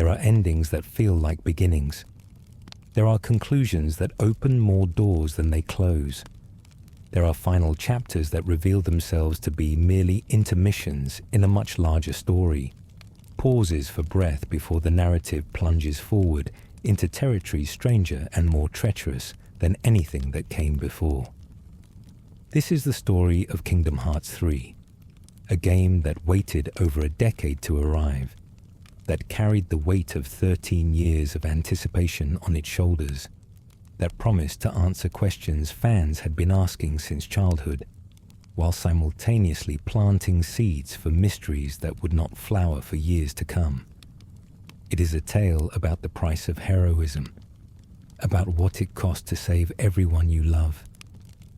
There are endings that feel like beginnings. There are conclusions that open more doors than they close. There are final chapters that reveal themselves to be merely intermissions in a much larger story, pauses for breath before the narrative plunges forward into territory stranger and more treacherous than anything that came before. This is the story of Kingdom Hearts 3, a game that waited over a decade to arrive, that carried the weight of 13 years of anticipation on its shoulders, that promised to answer questions fans had been asking since childhood, while simultaneously planting seeds for mysteries that would not flower for years to come. It is a tale about the price of heroism, about what it costs to save everyone you love,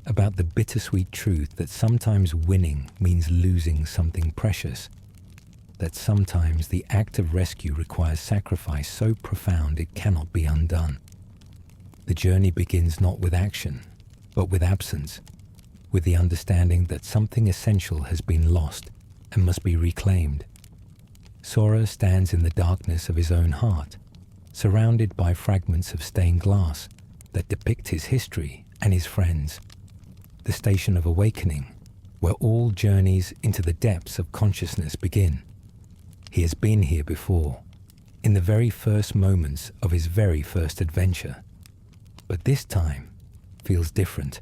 about the bittersweet truth that sometimes winning means losing something precious, that sometimes the act of rescue requires sacrifice so profound it cannot be undone. The journey begins not with action, but with absence, with the understanding that something essential has been lost and must be reclaimed. Sora stands in the darkness of his own heart, surrounded by fragments of stained glass that depict his history and his friends. The station of awakening, where all journeys into the depths of consciousness begin. He has been here before, in the very first moments of his very first adventure. But this time feels different,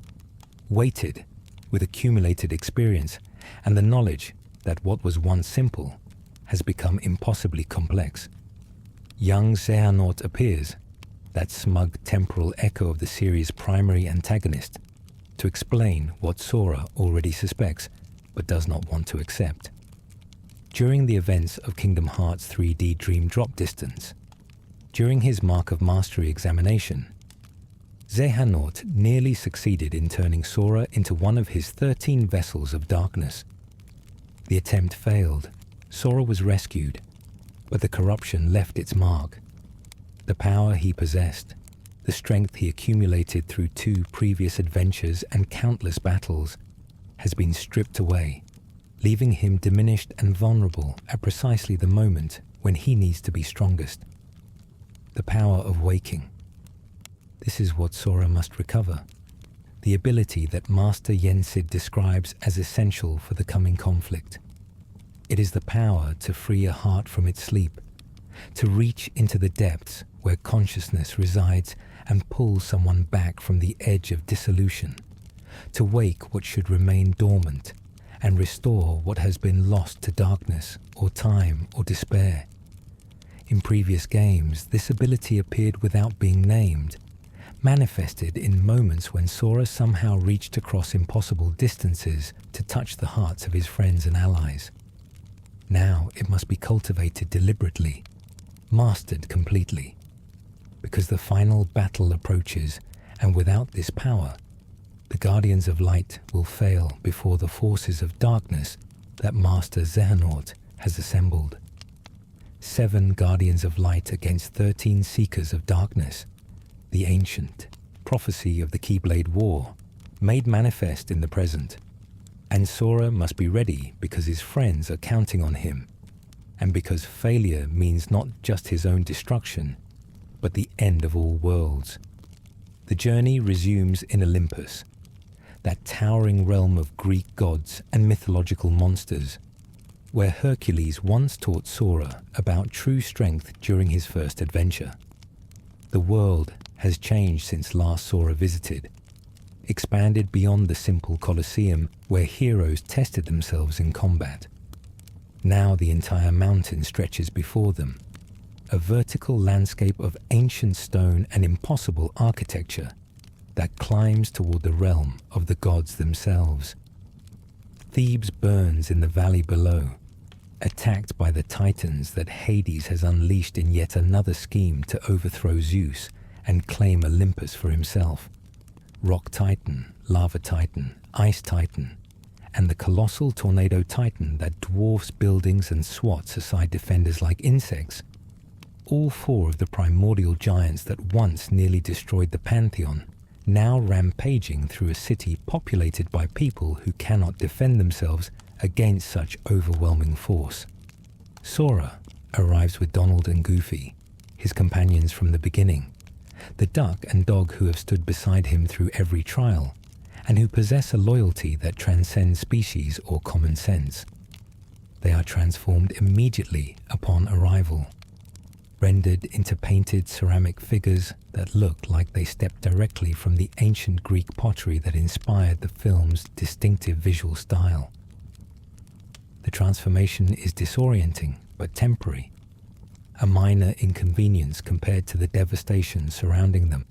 weighted with accumulated experience and the knowledge that what was once simple has become impossibly complex. Young Xehanort appears, that smug temporal echo of the series' primary antagonist, to explain what Sora already suspects but does not want to accept. During the events of Kingdom Hearts 3D Dream Drop Distance, during his Mark of Mastery examination, Xehanort nearly succeeded in turning Sora into one of his 13 vessels of darkness. The attempt failed. Sora was rescued, but the corruption left its mark. The power he possessed, the strength he accumulated through 2 previous adventures and countless battles, has been stripped away, leaving him diminished and vulnerable at precisely the moment when he needs to be strongest. The power of waking. This is what Sora must recover, the ability that Master Xehanort describes as essential for the coming conflict. It is the power to free a heart from its sleep, to reach into the depths where consciousness resides and pull someone back from the edge of dissolution, to wake what should remain dormant and restore what has been lost to darkness or time or despair. In previous games, this ability appeared without being named, manifested in moments when Sora somehow reached across impossible distances to touch the hearts of his friends and allies. Now it must be cultivated deliberately, mastered completely, because the final battle approaches, and without this power, the Guardians of Light will fail before the forces of darkness that Master Xehanort has assembled. 7 Guardians of Light against 13 Seekers of Darkness, the ancient prophecy of the Keyblade War, made manifest in the present. And Sora must be ready because his friends are counting on him, and because failure means not just his own destruction, but the end of all worlds. The journey resumes in Olympus, that towering realm of Greek gods and mythological monsters, where Hercules once taught Sora about true strength during his first adventure. The world has changed since last Sora visited, expanded beyond the simple Colosseum where heroes tested themselves in combat. Now the entire mountain stretches before them, a vertical landscape of ancient stone and impossible architecture that climbs toward the realm of the gods themselves. Thebes burns in the valley below, attacked by the titans that Hades has unleashed in yet another scheme to overthrow Zeus and claim Olympus for himself. Rock Titan, Lava Titan, Ice Titan, and the colossal Tornado Titan that dwarfs buildings and swats aside defenders like insects. All 4 of the primordial giants that once nearly destroyed the Pantheon, now rampaging through a city populated by people who cannot defend themselves against such overwhelming force. Sora, arrives with Donald and Goofy, his companions from the beginning, the duck and dog who have stood beside him through every trial, and who possess a loyalty that transcends species or common sense. They are transformed immediately upon arrival, rendered into painted ceramic figures that look like they stepped directly from the ancient Greek pottery that inspired the film's distinctive visual style. The transformation is disorienting but temporary, a minor inconvenience compared to the devastation surrounding them.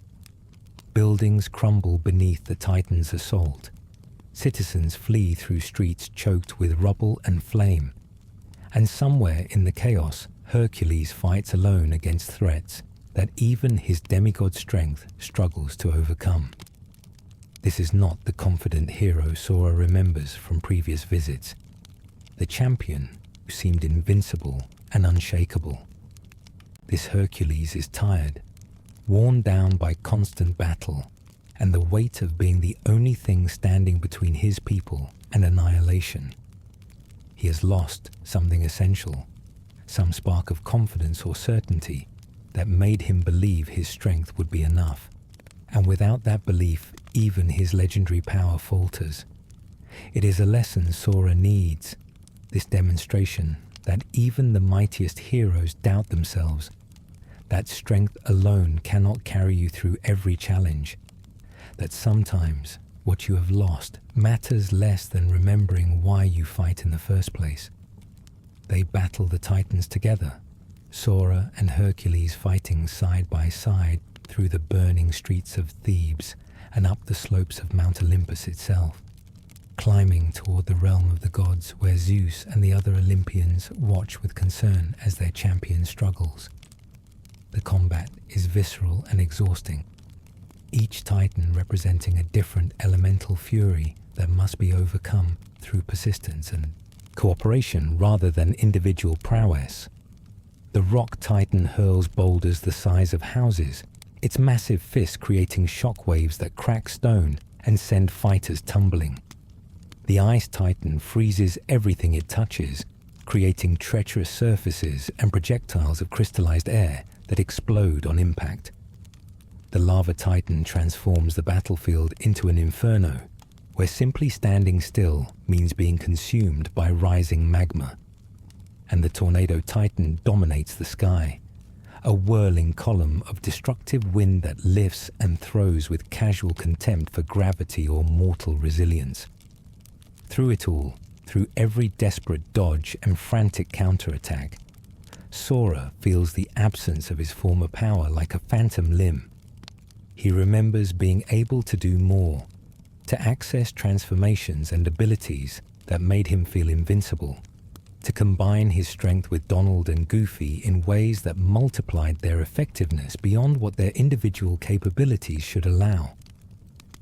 Buildings crumble beneath the Titan's assault. Citizens flee through streets choked with rubble and flame. And somewhere in the chaos, Hercules fights alone against threats that even his demigod strength struggles to overcome. This is not the confident hero Sora remembers from previous visits. The champion who seemed invincible and unshakable. This Hercules is tired, worn down by constant battle, and the weight of being the only thing standing between his people and annihilation. He has lost something essential, some spark of confidence or certainty that made him believe his strength would be enough. And without that belief, even his legendary power falters. It is a lesson Sora needs, this demonstration that even the mightiest heroes doubt themselves, that strength alone cannot carry you through every challenge, that sometimes what you have lost matters less than remembering why you fight in the first place. They battle the Titans together, Sora and Hercules fighting side by side through the burning streets of Thebes and up the slopes of Mount Olympus itself, climbing toward the realm of the gods where Zeus and the other Olympians watch with concern as their champion struggles. The combat is visceral and exhausting, each Titan representing a different elemental fury that must be overcome through persistence and cooperation rather than individual prowess. The rock Titan hurls boulders the size of houses, its massive fist creating shockwaves that crack stone and send fighters tumbling. The Ice Titan freezes everything it touches, creating treacherous surfaces and projectiles of crystallized air that explode on impact. The Lava Titan transforms the battlefield into an inferno, where simply standing still means being consumed by rising magma. And the Tornado Titan dominates the sky, a whirling column of destructive wind that lifts and throws with casual contempt for gravity or mortal resilience. Through it all, through every desperate dodge and frantic counterattack, Sora feels the absence of his former power like a phantom limb. He remembers being able to do more, to access transformations and abilities that made him feel invincible, to combine his strength with Donald and Goofy in ways that multiplied their effectiveness beyond what their individual capabilities should allow.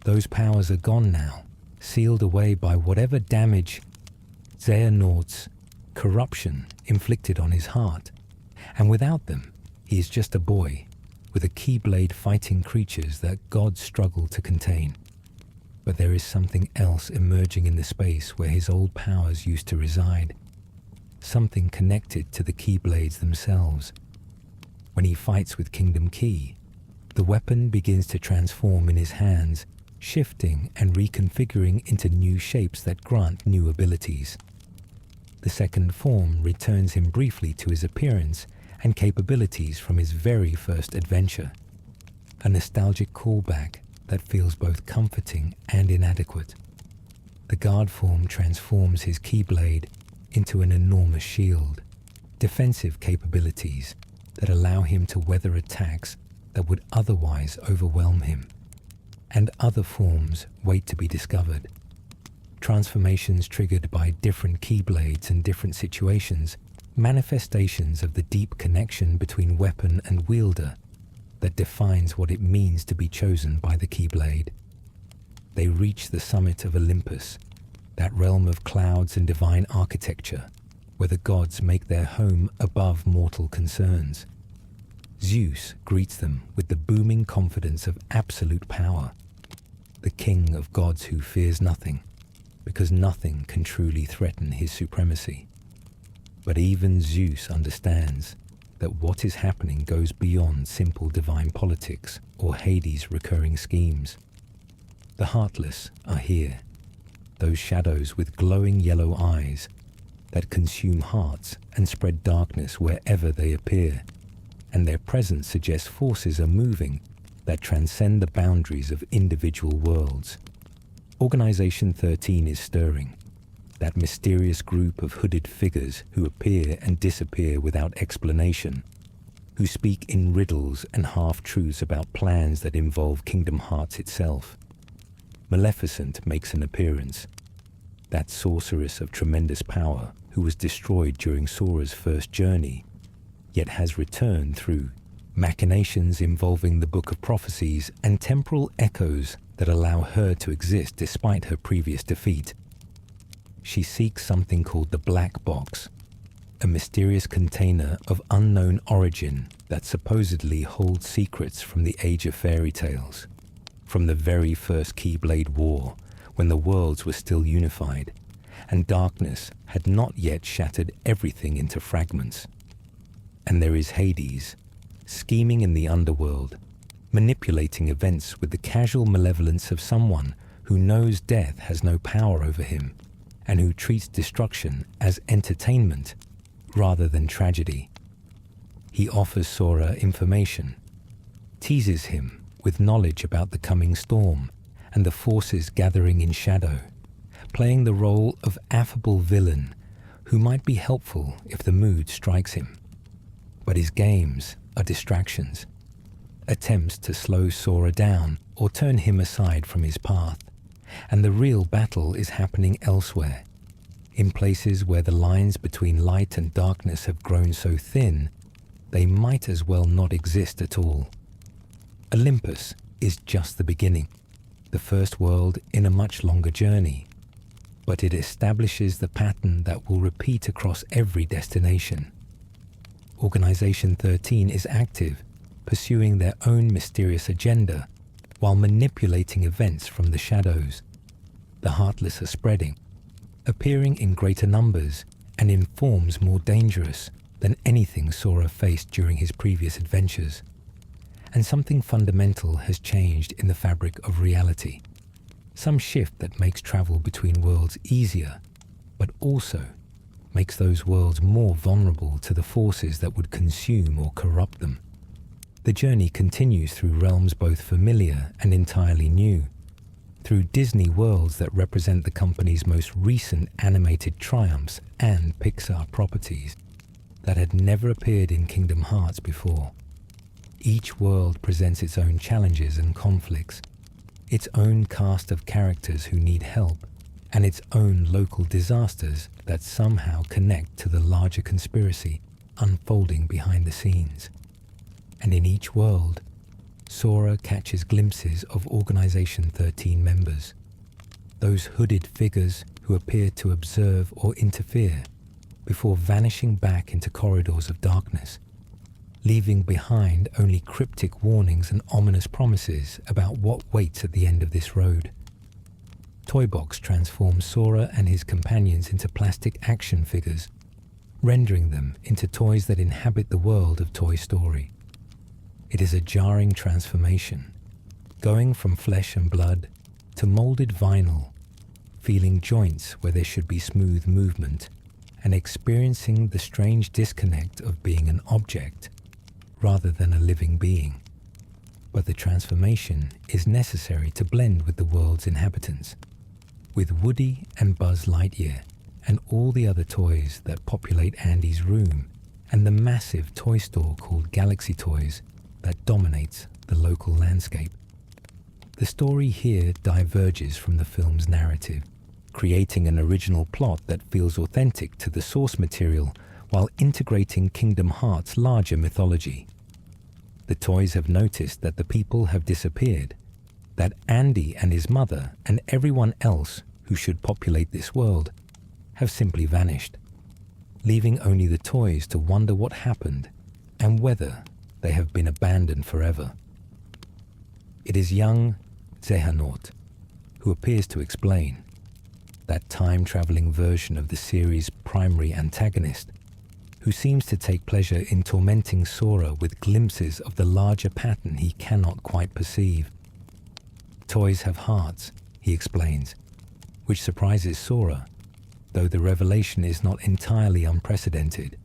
Those powers are gone now, sealed away by whatever damage Xehanort's corruption inflicted on his heart. And without them, he is just a boy, with a Keyblade fighting creatures that gods struggle to contain. But there is something else emerging in the space where his old powers used to reside. Something connected to the Keyblades themselves. When he fights with Kingdom Key, the weapon begins to transform in his hands, shifting and reconfiguring into new shapes that grant new abilities. The second form returns him briefly to his appearance and capabilities from his very first adventure, a nostalgic callback that feels both comforting and inadequate. The guard form transforms his Keyblade into an enormous shield, defensive capabilities that allow him to weather attacks that would otherwise overwhelm him. And other forms wait to be discovered. Transformations triggered by different Keyblades in different situations, manifestations of the deep connection between weapon and wielder that defines what it means to be chosen by the Keyblade. They reach the summit of Olympus, that realm of clouds and divine architecture, where the gods make their home above mortal concerns. Zeus greets them with the booming confidence of absolute power, the king of gods who fears nothing, because nothing can truly threaten his supremacy. But even Zeus understands that what is happening goes beyond simple divine politics or Hades' recurring schemes. The heartless are here, those shadows with glowing yellow eyes that consume hearts and spread darkness wherever they appear, and their presence suggests forces are moving that transcend the boundaries of individual worlds. Organization 13 is stirring, that mysterious group of hooded figures who appear and disappear without explanation, who speak in riddles and half-truths about plans that involve Kingdom Hearts itself. Maleficent makes an appearance, that sorceress of tremendous power who was destroyed during Sora's first journey, yet has returned through machinations involving the Book of Prophecies and temporal echoes that allow her to exist despite her previous defeat. She seeks something called the Black Box, a mysterious container of unknown origin that supposedly holds secrets from the age of fairy tales, from the very first Keyblade War, when the worlds were still unified, and darkness had not yet shattered everything into fragments. And there is Hades, scheming in the underworld, manipulating events with the casual malevolence of someone who knows death has no power over him, and who treats destruction as entertainment rather than tragedy. He offers Sora information, teases him with knowledge about the coming storm and the forces gathering in shadow, playing the role of affable villain who might be helpful if the mood strikes him. But his games are distractions, attempts to slow Sora down or turn him aside from his path, and the real battle is happening elsewhere, in places where the lines between light and darkness have grown so thin they might as well not exist at all. Olympus is just the beginning, the first world in a much longer journey, but it establishes the pattern that will repeat across every destination. Organization 13 is active, pursuing their own mysterious agenda while manipulating events from the shadows. The heartless are spreading, appearing in greater numbers and in forms more dangerous than anything Sora faced during his previous adventures. And something fundamental has changed in the fabric of reality. Some shift that makes travel between worlds easier, but also makes those worlds more vulnerable to the forces that would consume or corrupt them. The journey continues through realms both familiar and entirely new, through Disney worlds that represent the company's most recent animated triumphs and Pixar properties that had never appeared in Kingdom Hearts before. Each world presents its own challenges and conflicts, its own cast of characters who need help, and its own local disasters that somehow connect to the larger conspiracy unfolding behind the scenes. And in each world, Sora catches glimpses of Organization 13 members, those hooded figures who appear to observe or interfere before vanishing back into corridors of darkness, leaving behind only cryptic warnings and ominous promises about what waits at the end of this road. Toybox transforms Sora and his companions into plastic action figures, rendering them into toys that inhabit the world of Toy Story. It is a jarring transformation, going from flesh and blood to molded vinyl, feeling joints where there should be smooth movement, and experiencing the strange disconnect of being an object rather than a living being. But the transformation is necessary to blend with the world's inhabitants, with Woody and Buzz Lightyear and all the other toys that populate Andy's room, and the massive toy store called Galaxy Toys that dominates the local landscape. The story here diverges from the film's narrative, creating an original plot that feels authentic to the source material while integrating Kingdom Hearts' larger mythology. The toys have noticed that the people have disappeared, that Andy and his mother and everyone else who should populate this world have simply vanished, leaving only the toys to wonder what happened and whether they have been abandoned forever. It is young Xehanort who appears to explain, that time-traveling version of the series' primary antagonist who seems to take pleasure in tormenting Sora with glimpses of the larger pattern he cannot quite perceive. Toys have hearts, he explains, which surprises Sora, though the revelation is not entirely unprecedented,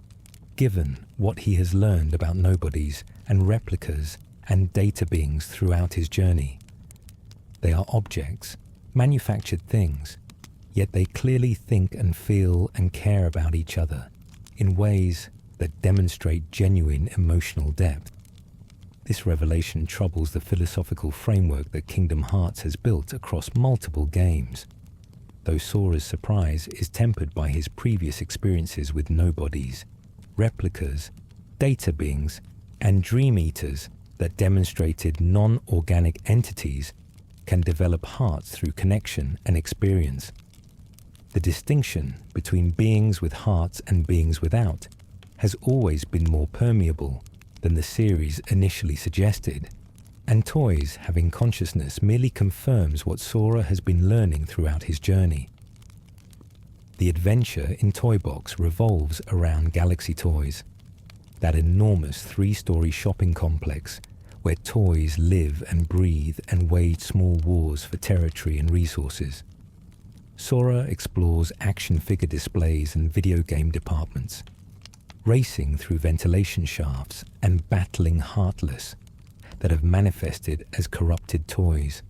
given what he has learned about nobodies and replicas and data beings throughout his journey. They are objects, manufactured things, yet they clearly think and feel and care about each other in ways that demonstrate genuine emotional depth. This revelation troubles the philosophical framework that Kingdom Hearts has built across multiple games, though Sora's surprise is tempered by his previous experiences with nobodies, replicas, data beings, and dream eaters that demonstrated non-organic entities can develop hearts through connection and experience. The distinction between beings with hearts and beings without has always been more permeable than the series initially suggested, and toys having consciousness merely confirms what Sora has been learning throughout his journey. The adventure in Toy Box revolves around Galaxy Toys, that enormous 3-story shopping complex where toys live and breathe and wage small wars for territory and resources. Sora explores action figure displays and video game departments, racing through ventilation shafts and battling Heartless that have manifested as corrupted toys,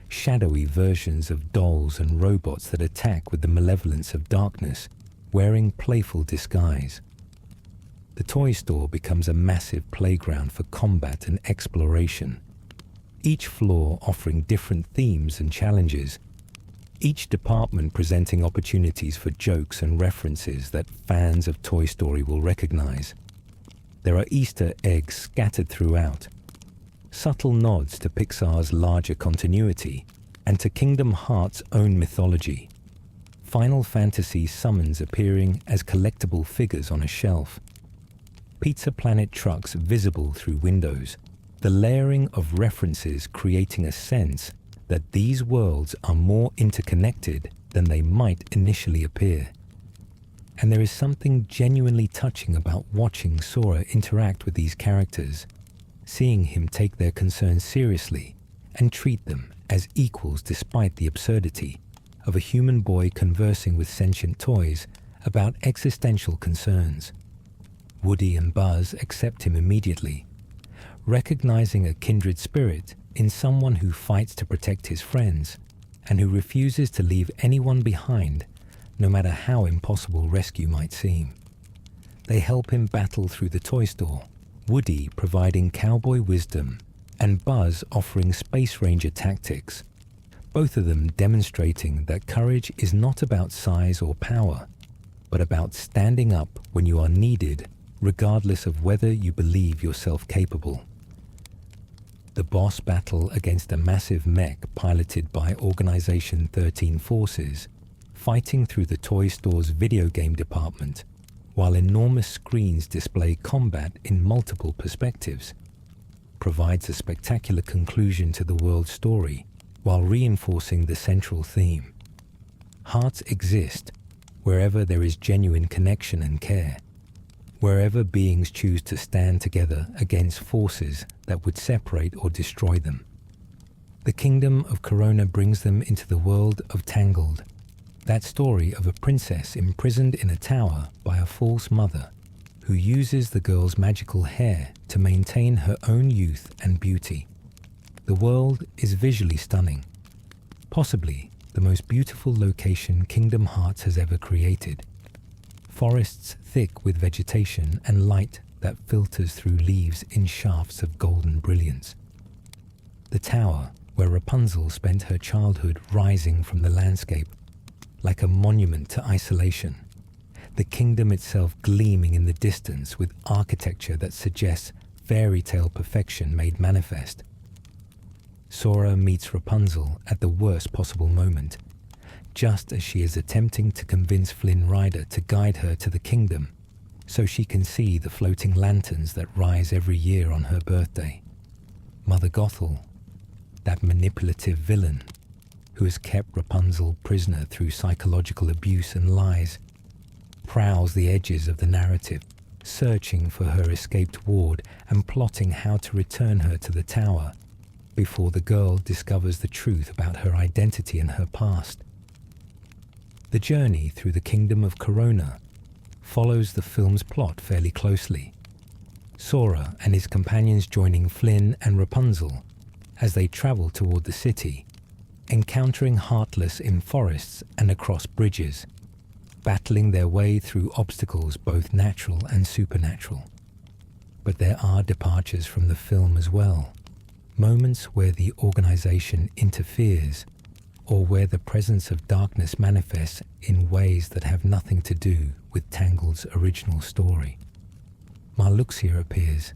shadowy versions of dolls and robots that attack with the malevolence of darkness, wearing playful disguise. The toy store becomes a massive playground for combat and exploration, each floor offering different themes and challenges, each department presenting opportunities for jokes and references that fans of Toy Story will recognize. There are Easter eggs scattered throughout, subtle nods to Pixar's larger continuity and to Kingdom Hearts' own mythology. Final Fantasy summons appearing as collectible figures on a shelf, Pizza Planet trucks visible through windows, the layering of references creating a sense that these worlds are more interconnected than they might initially appear. And there is something genuinely touching about watching Sora interact with these characters, seeing him take their concerns seriously and treat them as equals despite the absurdity of a human boy conversing with sentient toys about existential concerns. Woody and Buzz accept him immediately, recognizing a kindred spirit in someone who fights to protect his friends and who refuses to leave anyone behind, no matter how impossible rescue might seem. They help him battle through the toy store, Woody providing cowboy wisdom and Buzz offering Space Ranger tactics, both of them demonstrating that courage is not about size or power, but about standing up when you are needed, regardless of whether you believe yourself capable. The boss battle against a massive mech piloted by Organization 13 forces, fighting through the toy store's video game department, while enormous screens display combat in multiple perspectives, provides a spectacular conclusion to the world's story while reinforcing the central theme. Hearts exist wherever there is genuine connection and care, wherever beings choose to stand together against forces that would separate or destroy them. The kingdom of Corona brings them into the world of Tangled, that story of a princess imprisoned in a tower by a false mother who uses the girl's magical hair to maintain her own youth and beauty. The world is visually stunning, possibly the most beautiful location Kingdom Hearts has ever created. Forests thick with vegetation and light that filters through leaves in shafts of golden brilliance. The tower where Rapunzel spent her childhood rising from the landscape like a monument to isolation. The kingdom itself gleaming in the distance with architecture that suggests fairy tale perfection made manifest. Sora meets Rapunzel at the worst possible moment, just as she is attempting to convince Flynn Rider to guide her to the kingdom so she can see the floating lanterns that rise every year on her birthday. Mother Gothel, that manipulative villain who has kept Rapunzel prisoner through psychological abuse and lies, prowls the edges of the narrative, searching for her escaped ward and plotting how to return her to the tower before the girl discovers the truth about her identity and her past. The journey through the kingdom of Corona follows the film's plot fairly closely. Sora and his companions joining Flynn and Rapunzel as they travel toward the city, encountering Heartless in forests and across bridges, battling their way through obstacles both natural and supernatural. But there are departures from the film as well, moments where the organization interferes or where the presence of darkness manifests in ways that have nothing to do with Tangled's original story. Marluxia appears,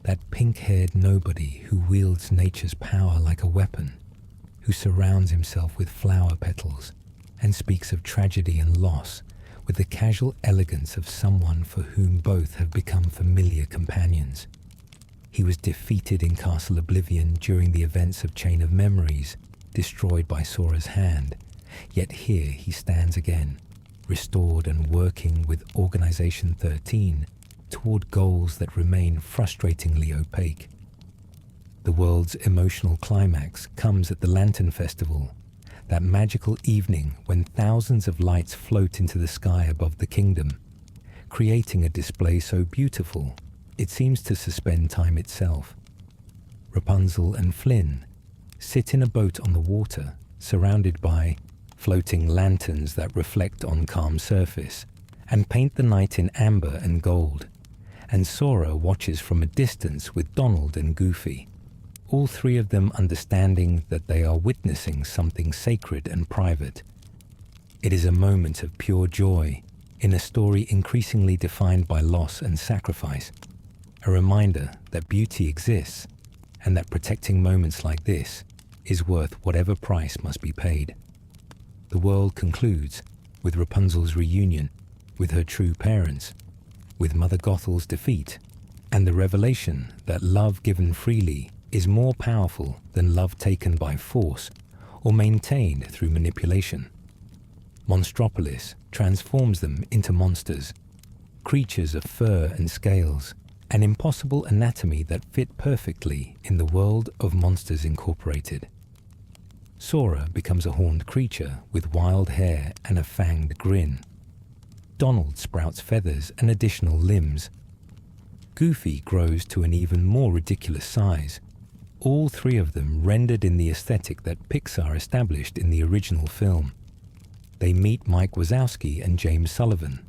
that pink-haired nobody who wields nature's power like a weapon, who surrounds himself with flower petals and speaks of tragedy and loss with the casual elegance of someone for whom both have become familiar companions. He was defeated in Castle Oblivion during the events of Chain of Memories, destroyed by Sora's hand, yet here he stands again, restored and working with Organization 13 toward goals that remain frustratingly opaque. The world's emotional climax comes at the Lantern Festival, that magical evening when thousands of lights float into the sky above the kingdom, creating a display so beautiful it seems to suspend time itself. Rapunzel and Flynn sit in a boat on the water, surrounded by floating lanterns that reflect on calm surface and paint the night in amber and gold, and Sora watches from a distance with Donald and Goofy, all three of them understanding that they are witnessing something sacred and private. It is a moment of pure joy in a story increasingly defined by loss and sacrifice, a reminder that beauty exists and that protecting moments like this is worth whatever price must be paid. The world concludes with Rapunzel's reunion with her true parents, with Mother Gothel's defeat, and the revelation that love given freely is more powerful than love taken by force or maintained through manipulation. Monstropolis transforms them into monsters, creatures of fur and scales, an impossible anatomy that fit perfectly in the world of Monsters Incorporated. Sora becomes a horned creature with wild hair and a fanged grin. Donald sprouts feathers and additional limbs. Goofy grows to an even more ridiculous size, all three of them rendered in the aesthetic that Pixar established in the original film. They meet Mike Wazowski and James Sullivan,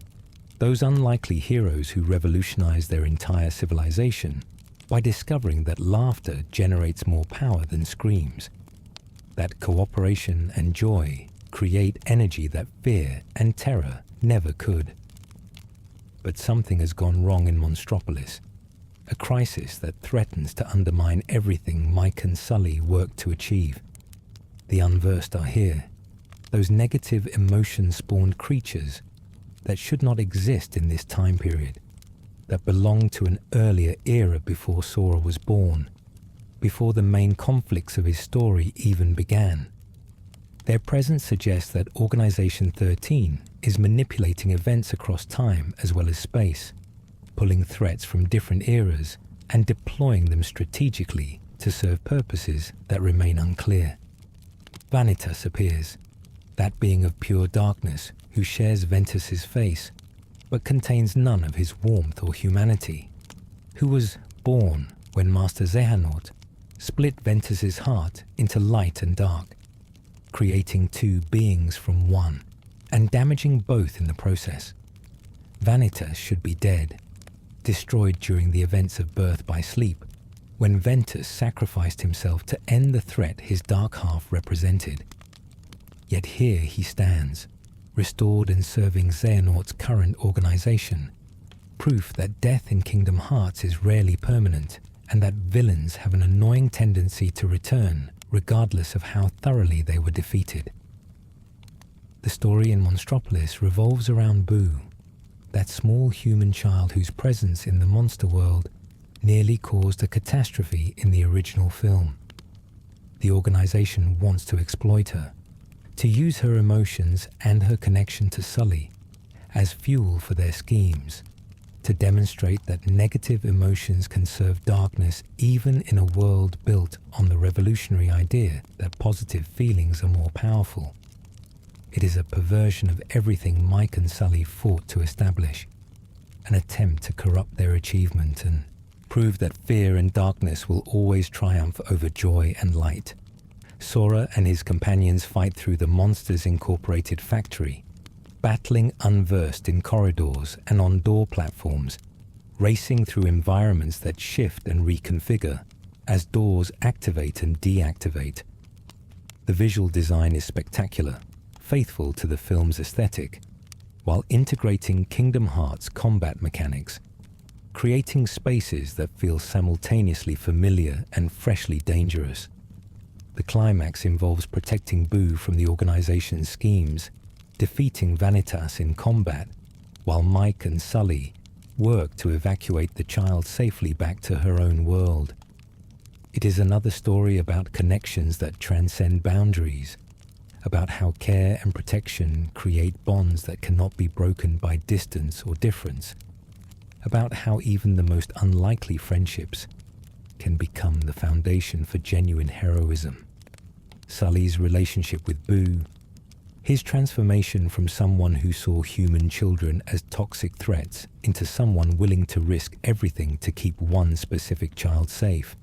those unlikely heroes who revolutionized their entire civilization by discovering that laughter generates more power than screams, that cooperation and joy create energy that fear and terror never could. But something has gone wrong in Monstropolis, a crisis that threatens to undermine everything Mike and Sully work to achieve. The unversed are here, those negative emotion-spawned creatures that should not exist in this time period, that belong to an earlier era before Sora was born, before the main conflicts of his story even began. Their presence suggests that Organization 13 is manipulating events across time as well as space, pulling threats from different eras and deploying them strategically to serve purposes that remain unclear. Vanitas appears, that being of pure darkness who shares Ventus's face, but contains none of his warmth or humanity, who was born when Master Xehanort split Ventus's heart into light and dark, creating two beings from one, and damaging both in the process. Vanitas should be dead, destroyed during the events of birth by sleep, when Ventus sacrificed himself to end the threat his dark half represented. Yet here he stands, restored and serving Xehanort's current organization, proof that death in Kingdom Hearts is rarely permanent, and that villains have an annoying tendency to return, regardless of how thoroughly they were defeated. The story in Monstropolis revolves around Boo, that small human child whose presence in the monster world nearly caused a catastrophe in the original film. The organization wants to exploit her, to use her emotions and her connection to Sully as fuel for their schemes, to demonstrate that negative emotions can serve darkness even in a world built on the revolutionary idea that positive feelings are more powerful. It is a perversion of everything Mike and Sully fought to establish, an attempt to corrupt their achievement and prove that fear and darkness will always triumph over joy and light. Sora and his companions fight through the Monsters Incorporated factory, battling unversed in corridors and on door platforms, racing through environments that shift and reconfigure as doors activate and deactivate. The visual design is spectacular, faithful to the film's aesthetic, while integrating Kingdom Hearts combat mechanics, creating spaces that feel simultaneously familiar and freshly dangerous. The climax involves protecting Boo from the organization's schemes, defeating Vanitas in combat, while Mike and Sully work to evacuate the child safely back to her own world. It is another story about connections that transcend boundaries, about how care and protection create bonds that cannot be broken by distance or difference, about how even the most unlikely friendships can become the foundation for genuine heroism. Sully's relationship with Boo, his transformation from someone who saw human children as toxic threats into someone willing to risk everything to keep one specific child safe,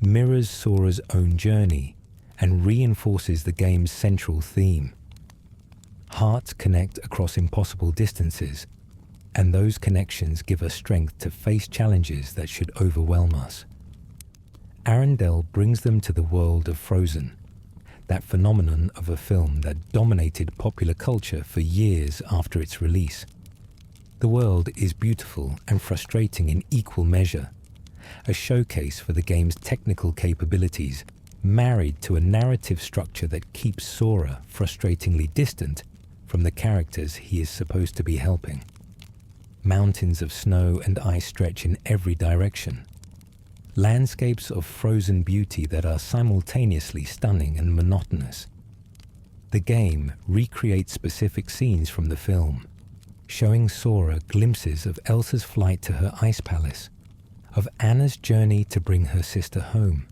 mirrors Sora's own journey and reinforces the game's central theme. Hearts connect across impossible distances, and those connections give us strength to face challenges that should overwhelm us. Arendelle brings them to the world of Frozen, that phenomenon of a film that dominated popular culture for years after its release. The world is beautiful and frustrating in equal measure, a showcase for the game's technical capabilities, married to a narrative structure that keeps Sora frustratingly distant from the characters he is supposed to be helping. Mountains of snow and ice stretch in every direction. Landscapes of frozen beauty that are simultaneously stunning and monotonous. The game recreates specific scenes from the film, showing Sora glimpses of Elsa's flight to her ice palace, of Anna's journey to bring her sister home,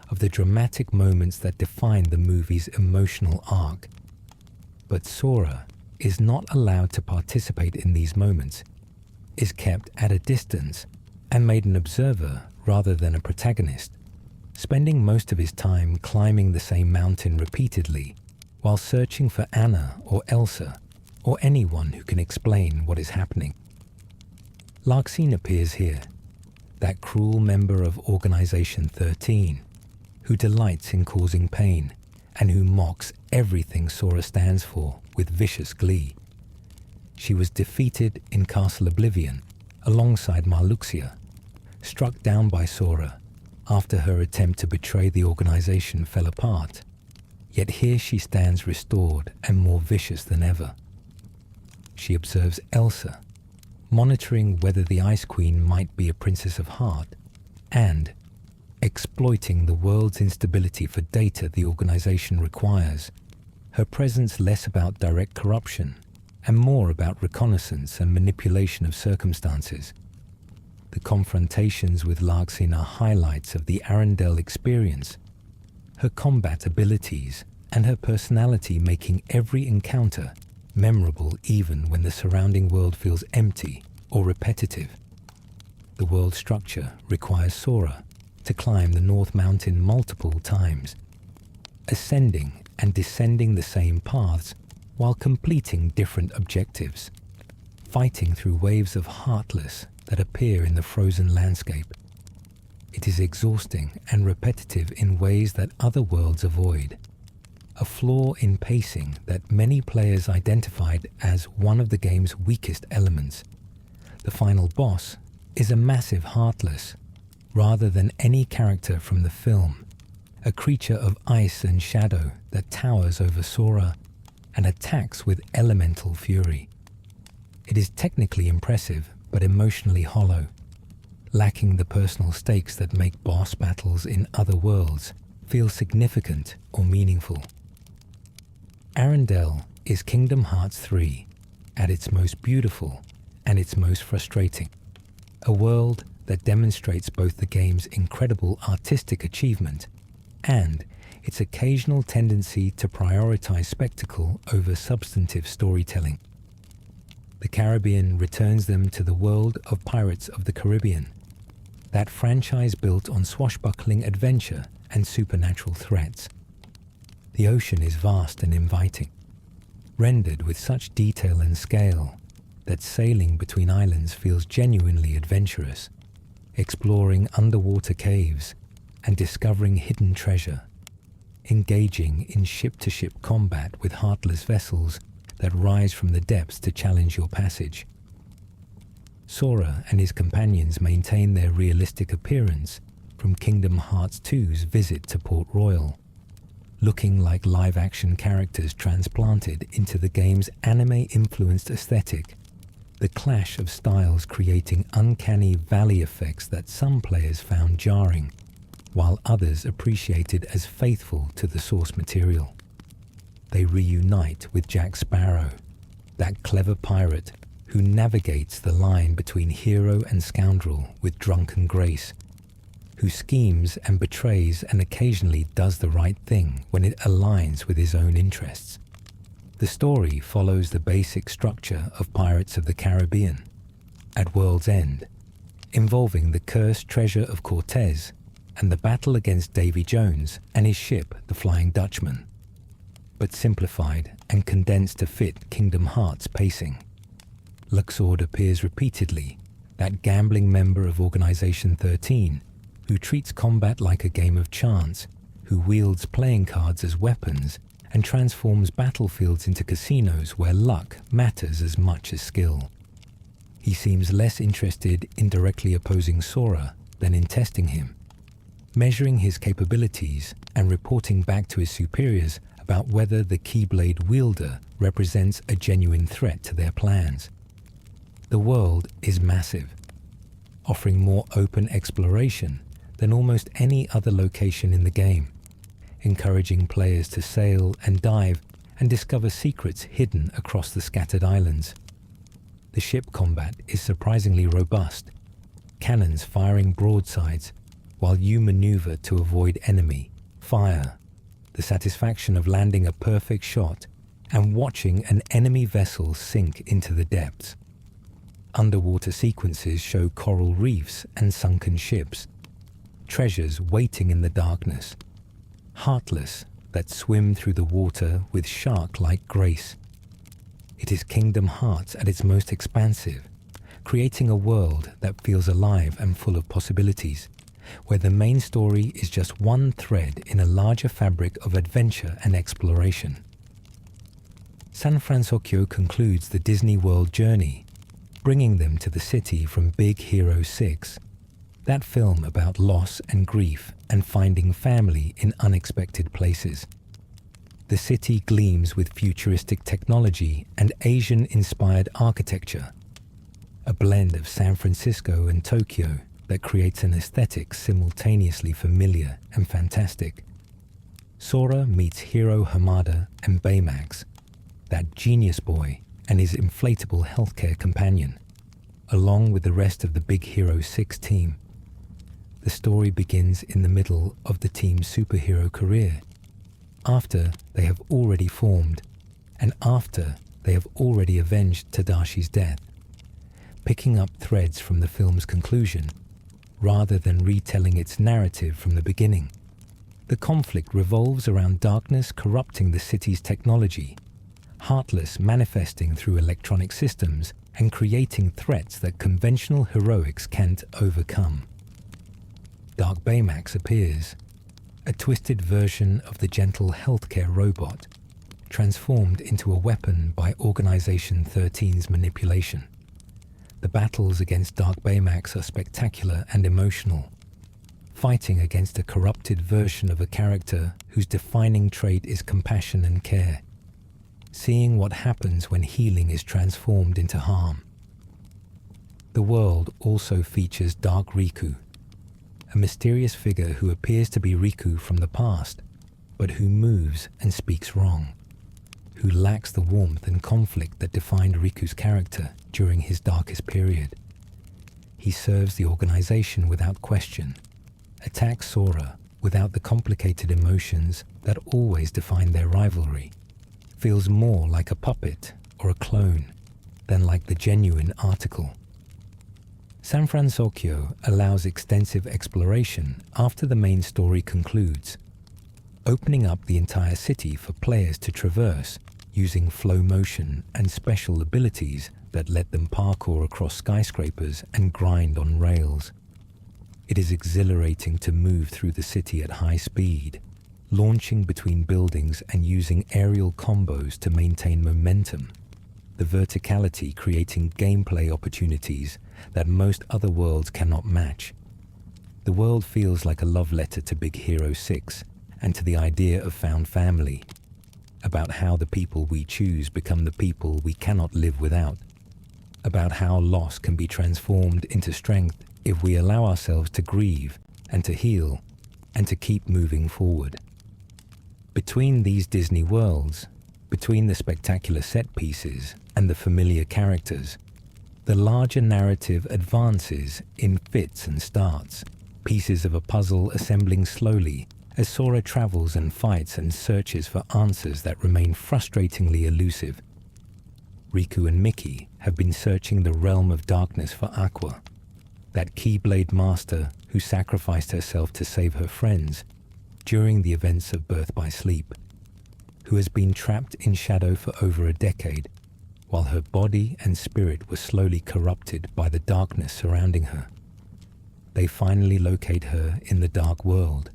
of the dramatic moments that define the movie's emotional arc. But Sora is not allowed to participate in these moments, is kept at a distance and made an observer rather than a protagonist, spending most of his time climbing the same mountain repeatedly while searching for Anna or Elsa or anyone who can explain what is happening. Larxene appears here, that cruel member of Organization 13, who delights in causing pain and who mocks everything Sora stands for with vicious glee. She was defeated in Castle Oblivion alongside Marluxia, struck down by Sora after her attempt to betray the organization fell apart. Yet here she stands restored and more vicious than ever. She observes Elsa, monitoring whether the Ice Queen might be a Princess of Heart, and exploiting the world's instability for data the organization requires, her presence less about direct corruption and more about reconnaissance and manipulation of circumstances. The confrontations with Larxene are highlights of the Arendelle experience, her combat abilities and her personality making every encounter memorable even when the surrounding world feels empty or repetitive. The world structure requires Sora to climb the North Mountain multiple times, ascending and descending the same paths while completing different objectives, fighting through waves of Heartless that appear in the frozen landscape. It is exhausting and repetitive in ways that other worlds avoid, a flaw in pacing that many players identified as one of the game's weakest elements. The final boss is a massive Heartless, rather than any character from the film, a creature of ice and shadow that towers over Sora and attacks with elemental fury. It is technically impressive, but emotionally hollow, lacking the personal stakes that make boss battles in other worlds feel significant or meaningful. Arendelle is Kingdom Hearts 3 at its most beautiful and its most frustrating. A world that demonstrates both the game's incredible artistic achievement and its occasional tendency to prioritize spectacle over substantive storytelling. The Caribbean returns them to the world of Pirates of the Caribbean, that franchise built on swashbuckling adventure and supernatural threats. The ocean is vast and inviting, rendered with such detail and scale that sailing between islands feels genuinely adventurous, exploring underwater caves and discovering hidden treasure, engaging in ship-to-ship combat with heartless vessels that rise from the depths to challenge your passage. Sora and his companions maintain their realistic appearance from Kingdom Hearts 2's visit to Port Royal, looking like live-action characters transplanted into the game's anime-influenced aesthetic, the clash of styles creating uncanny valley effects that some players found jarring, while others appreciated as faithful to the source material. They reunite with Jack Sparrow, that clever pirate who navigates the line between hero and scoundrel with drunken grace, who schemes and betrays and occasionally does the right thing when it aligns with his own interests. The story follows the basic structure of Pirates of the Caribbean, at World's End, involving the cursed treasure of Cortez and the battle against Davy Jones and his ship, the Flying Dutchman, but simplified and condensed to fit Kingdom Hearts pacing. Luxord appears repeatedly, that gambling member of Organization 13, who treats combat like a game of chance, who wields playing cards as weapons and transforms battlefields into casinos where luck matters as much as skill. He seems less interested in directly opposing Sora than in testing him, measuring his capabilities and reporting back to his superiors about whether the Keyblade wielder represents a genuine threat to their plans. The world is massive, offering more open exploration than almost any other location in the game, encouraging players to sail and dive and discover secrets hidden across the scattered islands. The ship combat is surprisingly robust, cannons firing broadsides while you maneuver to avoid enemy fire, the satisfaction of landing a perfect shot and watching an enemy vessel sink into the depths. Underwater sequences show coral reefs and sunken ships, treasures waiting in the darkness, heartless that swim through the water with shark-like grace. It is Kingdom Hearts at its most expansive, creating a world that feels alive and full of possibilities, where the main story is just one thread in a larger fabric of adventure and exploration. San Fransokyo concludes the Disney World journey, bringing them to the city from Big Hero 6, that film about loss and grief and finding family in unexpected places. The city gleams with futuristic technology and Asian-inspired architecture, a blend of San Francisco and Tokyo that creates an aesthetic simultaneously familiar and fantastic. Sora meets Hiro Hamada and Baymax, that genius boy and his inflatable healthcare companion, along with the rest of the Big Hero 6 team. The story begins in the middle of the team's superhero career, after they have already formed, and after they have already avenged Tadashi's death, picking up threads from the film's conclusion, rather than retelling its narrative from the beginning. The conflict revolves around darkness corrupting the city's technology, Heartless manifesting through electronic systems and creating threats that conventional heroics can't overcome. Dark Baymax appears, a twisted version of the gentle healthcare robot, transformed into a weapon by Organization 13's manipulation. The battles against Dark Baymax are spectacular and emotional, fighting against a corrupted version of a character whose defining trait is compassion and care, seeing what happens when healing is transformed into harm. The world also features Dark Riku, a mysterious figure who appears to be Riku from the past, but who moves and speaks wrong, who lacks the warmth and conflict that defined Riku's character, during his darkest period. He serves the organization without question, attacks Sora without the complicated emotions that always define their rivalry, feels more like a puppet or a clone than like the genuine article. Fransokyo allows extensive exploration after the main story concludes, opening up the entire city for players to traverse using flow motion and special abilities that let them parkour across skyscrapers and grind on rails. It is exhilarating to move through the city at high speed, launching between buildings and using aerial combos to maintain momentum, the verticality creating gameplay opportunities that most other worlds cannot match. The world feels like a love letter to Big Hero 6 and to the idea of found family, about how the people we choose become the people we cannot live without, about how loss can be transformed into strength if we allow ourselves to grieve and to heal and to keep moving forward. Between these Disney worlds, between the spectacular set pieces and the familiar characters, the larger narrative advances in fits and starts, pieces of a puzzle assembling slowly as Sora travels and fights and searches for answers that remain frustratingly elusive. Riku and Mickey have been searching the realm of darkness for Aqua, that Keyblade master who sacrificed herself to save her friends during the events of Birth by Sleep, who has been trapped in shadow for over a decade, while her body and spirit were slowly corrupted by the darkness surrounding her. They finally locate her in the dark world,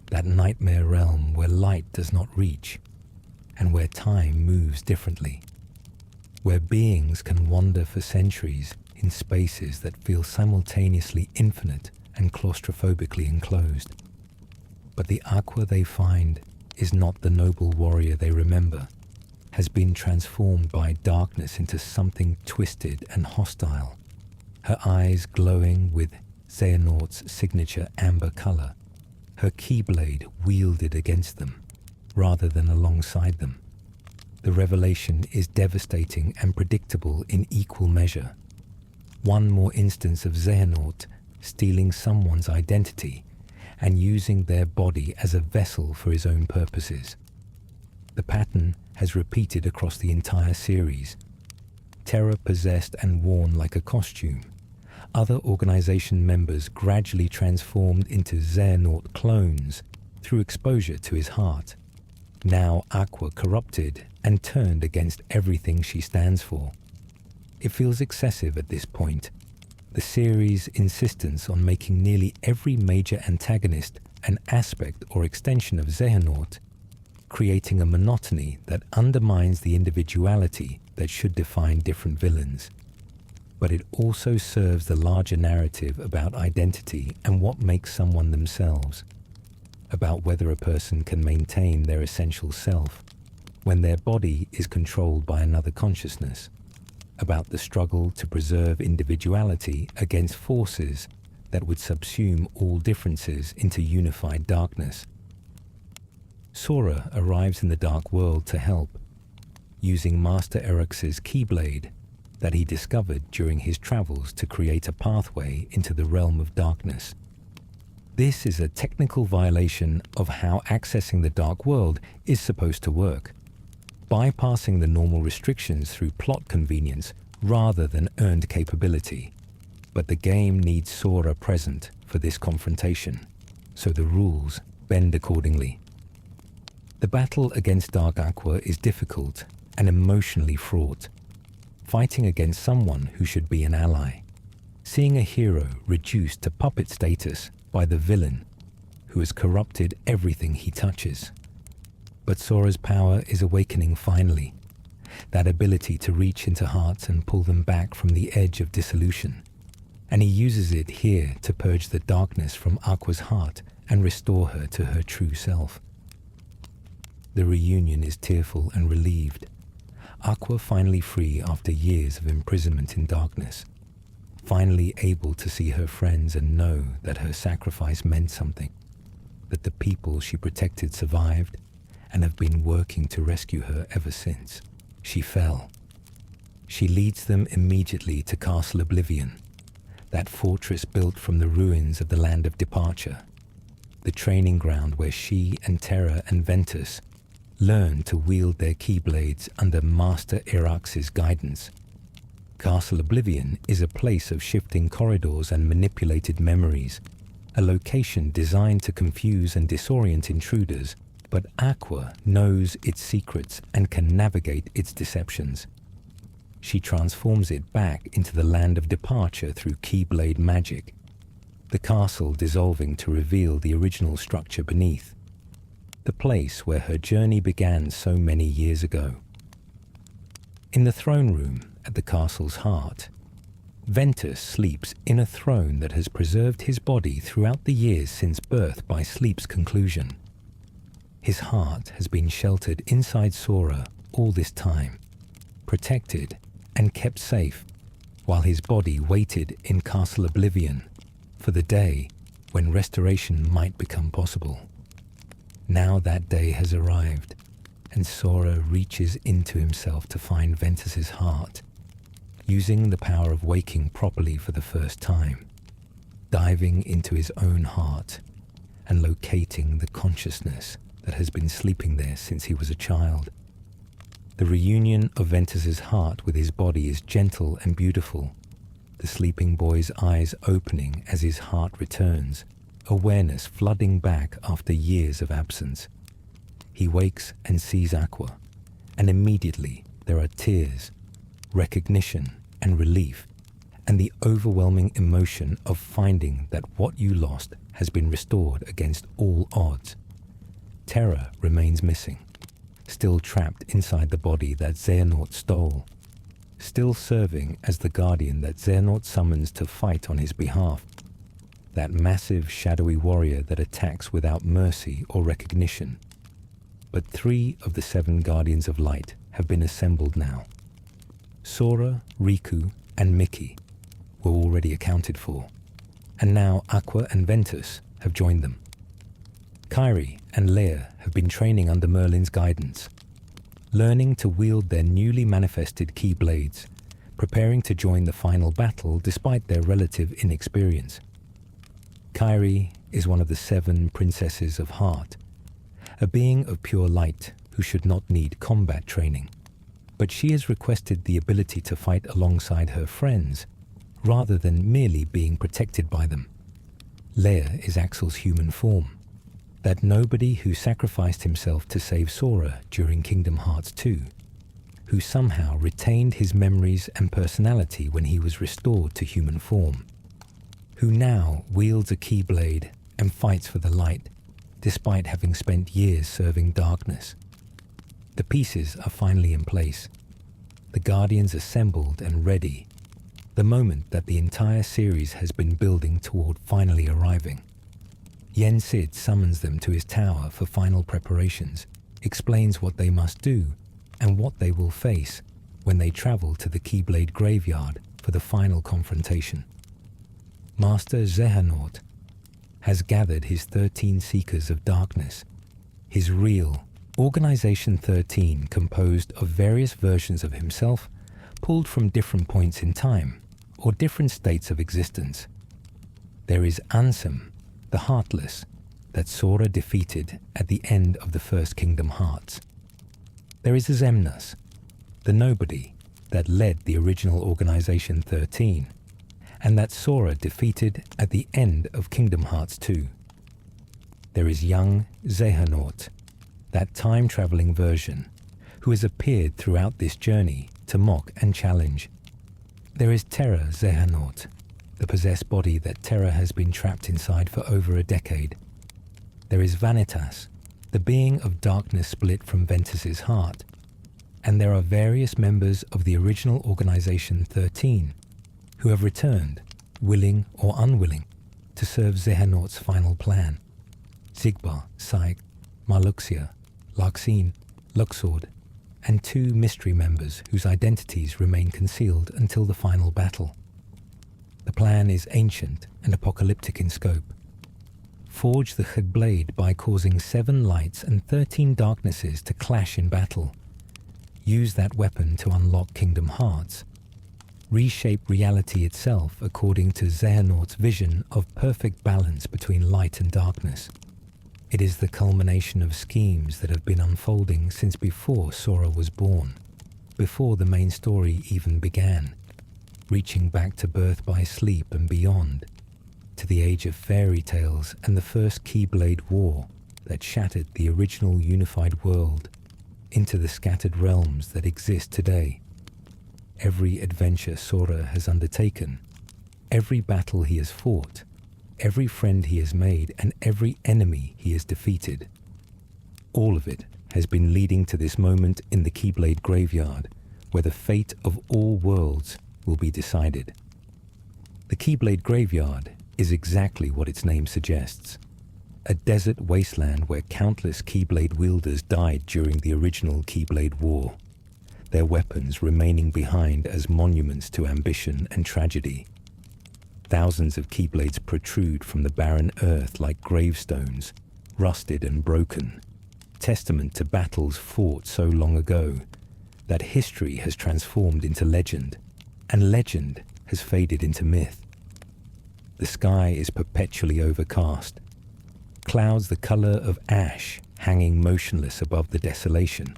that nightmare realm where light does not reach, and where time moves differently, where beings can wander for centuries in spaces that feel simultaneously infinite and claustrophobically enclosed. But the Aqua they find is not the noble warrior they remember, has been transformed by darkness into something twisted and hostile, her eyes glowing with Xehanort's signature amber color, her Keyblade wielded against them, rather than alongside them. The revelation is devastating and predictable in equal measure. One more instance of Xehanort stealing someone's identity and using their body as a vessel for his own purposes. The pattern has repeated across the entire series. Terra possessed and worn like a costume. Other organization members gradually transformed into Xehanort clones through exposure to his heart. Now Aqua corrupted and turned against everything she stands for. It feels excessive at this point. The series' insistence on making nearly every major antagonist an aspect or extension of Xehanort, creating a monotony that undermines the individuality that should define different villains. But it also serves the larger narrative about identity and what makes someone themselves, about whether a person can maintain their essential self when their body is controlled by another consciousness, about the struggle to preserve individuality against forces that would subsume all differences into unified darkness. Sora arrives in the dark world to help, using Master Xehanort's Keyblade that he discovered during his travels to create a pathway into the realm of darkness. This is a technical violation of how accessing the dark world is supposed to work, bypassing the normal restrictions through plot convenience rather than earned capability. But the game needs Sora present for this confrontation, so the rules bend accordingly. The battle against Dark Aqua is difficult and emotionally fraught, fighting against someone who should be an ally, seeing a hero reduced to puppet status by the villain who has corrupted everything he touches. But Sora's power is awakening finally, that ability to reach into hearts and pull them back from the edge of dissolution. And he uses it here to purge the darkness from Aqua's heart and restore her to her true self. The reunion is tearful and relieved. Aqua finally free after years of imprisonment in darkness, finally able to see her friends and know that her sacrifice meant something, that the people she protected survived and have been working to rescue her ever since. She fell. She leads them immediately to Castle Oblivion, that fortress built from the ruins of the Land of Departure, the training ground where she and Terra and Ventus learn to wield their Keyblades under Master Xehanort's guidance. Castle Oblivion is a place of shifting corridors and manipulated memories, a location designed to confuse and disorient intruders, but Aqua knows its secrets and can navigate its deceptions. She transforms it back into the Land of Departure through Keyblade magic, the castle dissolving to reveal the original structure beneath, the place where her journey began so many years ago. In the throne room at the castle's heart, Ventus sleeps in a throne that has preserved his body throughout the years since birth by sleep's conclusion. His heart has been sheltered inside Sora all this time, protected and kept safe, while his body waited in Castle Oblivion for the day when restoration might become possible. Now that day has arrived, and Sora reaches into himself to find Ventus's heart, using the power of waking properly for the first time, diving into his own heart and locating the consciousness that has been sleeping there since he was a child. The reunion of Ventus's heart with his body is gentle and beautiful, the sleeping boy's eyes opening as his heart returns, awareness flooding back after years of absence. He wakes and sees Aqua, and immediately there are tears, recognition and relief, and the overwhelming emotion of finding that what you lost has been restored against all odds. Terra remains missing, still trapped inside the body that Xehanort stole, still serving as the guardian that Xehanort summons to fight on his behalf, that massive shadowy warrior that attacks without mercy or recognition. But 3 of the 7 Guardians of Light have been assembled now. Sora, Riku, and Mickey were already accounted for, and now Aqua and Ventus have joined them. Kairi and Leia have been training under Merlin's guidance, learning to wield their newly manifested Keyblades, preparing to join the final battle despite their relative inexperience. Kairi is one of the 7 princesses of heart, a being of pure light who should not need combat training, but she has requested the ability to fight alongside her friends rather than merely being protected by them. Leia is Axel's human form, that nobody who sacrificed himself to save Sora during Kingdom Hearts 2, who somehow retained his memories and personality when he was restored to human form, who now wields a Keyblade and fights for the light, despite having spent years serving darkness. The pieces are finally in place, the Guardians assembled and ready, the moment that the entire series has been building toward finally arriving. Yen Sid summons them to his tower for final preparations, explains what they must do and what they will face when they travel to the Keyblade graveyard for the final confrontation. Master Xehanort has gathered his 13 Seekers of Darkness, his real Organization 13 composed of various versions of himself pulled from different points in time or different states of existence. There is Ansem, the Heartless, that Sora defeated at the end of the first Kingdom Hearts. There is Xemnas, the Nobody that led the original Organization 13, and that Sora defeated at the end of Kingdom Hearts 2. There is young Xehanort, that time-traveling version, who has appeared throughout this journey to mock and challenge. There is Terra Xehanort, the possessed body that Terra has been trapped inside for over a decade. There is Vanitas, the being of darkness split from Ventus's heart. And there are various members of the original Organization 13 who have returned, willing or unwilling, to serve Xehanort's final plan. Zigbar, Syke, Marluxia, Larxene, Luxord, and 2 mystery members whose identities remain concealed until the final battle. The plan is ancient and apocalyptic in scope. Forge the Keyblade by causing 7 lights and 13 darknesses to clash in battle. use that weapon to unlock Kingdom Hearts, reshape reality itself according to Xehanort's vision of perfect balance between light and darkness. It is the culmination of schemes that have been unfolding since before Sora was born, before the main story even began, reaching back to birth by sleep and beyond, to the age of fairy tales and the first Keyblade War that shattered the original unified world into the scattered realms that exist today. Every adventure Sora has undertaken, every battle he has fought, every friend he has made, and every enemy he has defeated, all of it has been leading to this moment in the Keyblade graveyard, where the fate of all worlds will be decided. The Keyblade graveyard is exactly what its name suggests. A desert wasteland where countless Keyblade wielders died during the original Keyblade War, their weapons remaining behind as monuments to ambition and tragedy. Thousands of Keyblades protrude from the barren earth like gravestones, rusted and broken, testament to battles fought so long ago that history has transformed into legend, and legend has faded into myth. The sky is perpetually overcast, clouds the color of ash hanging motionless above the desolation,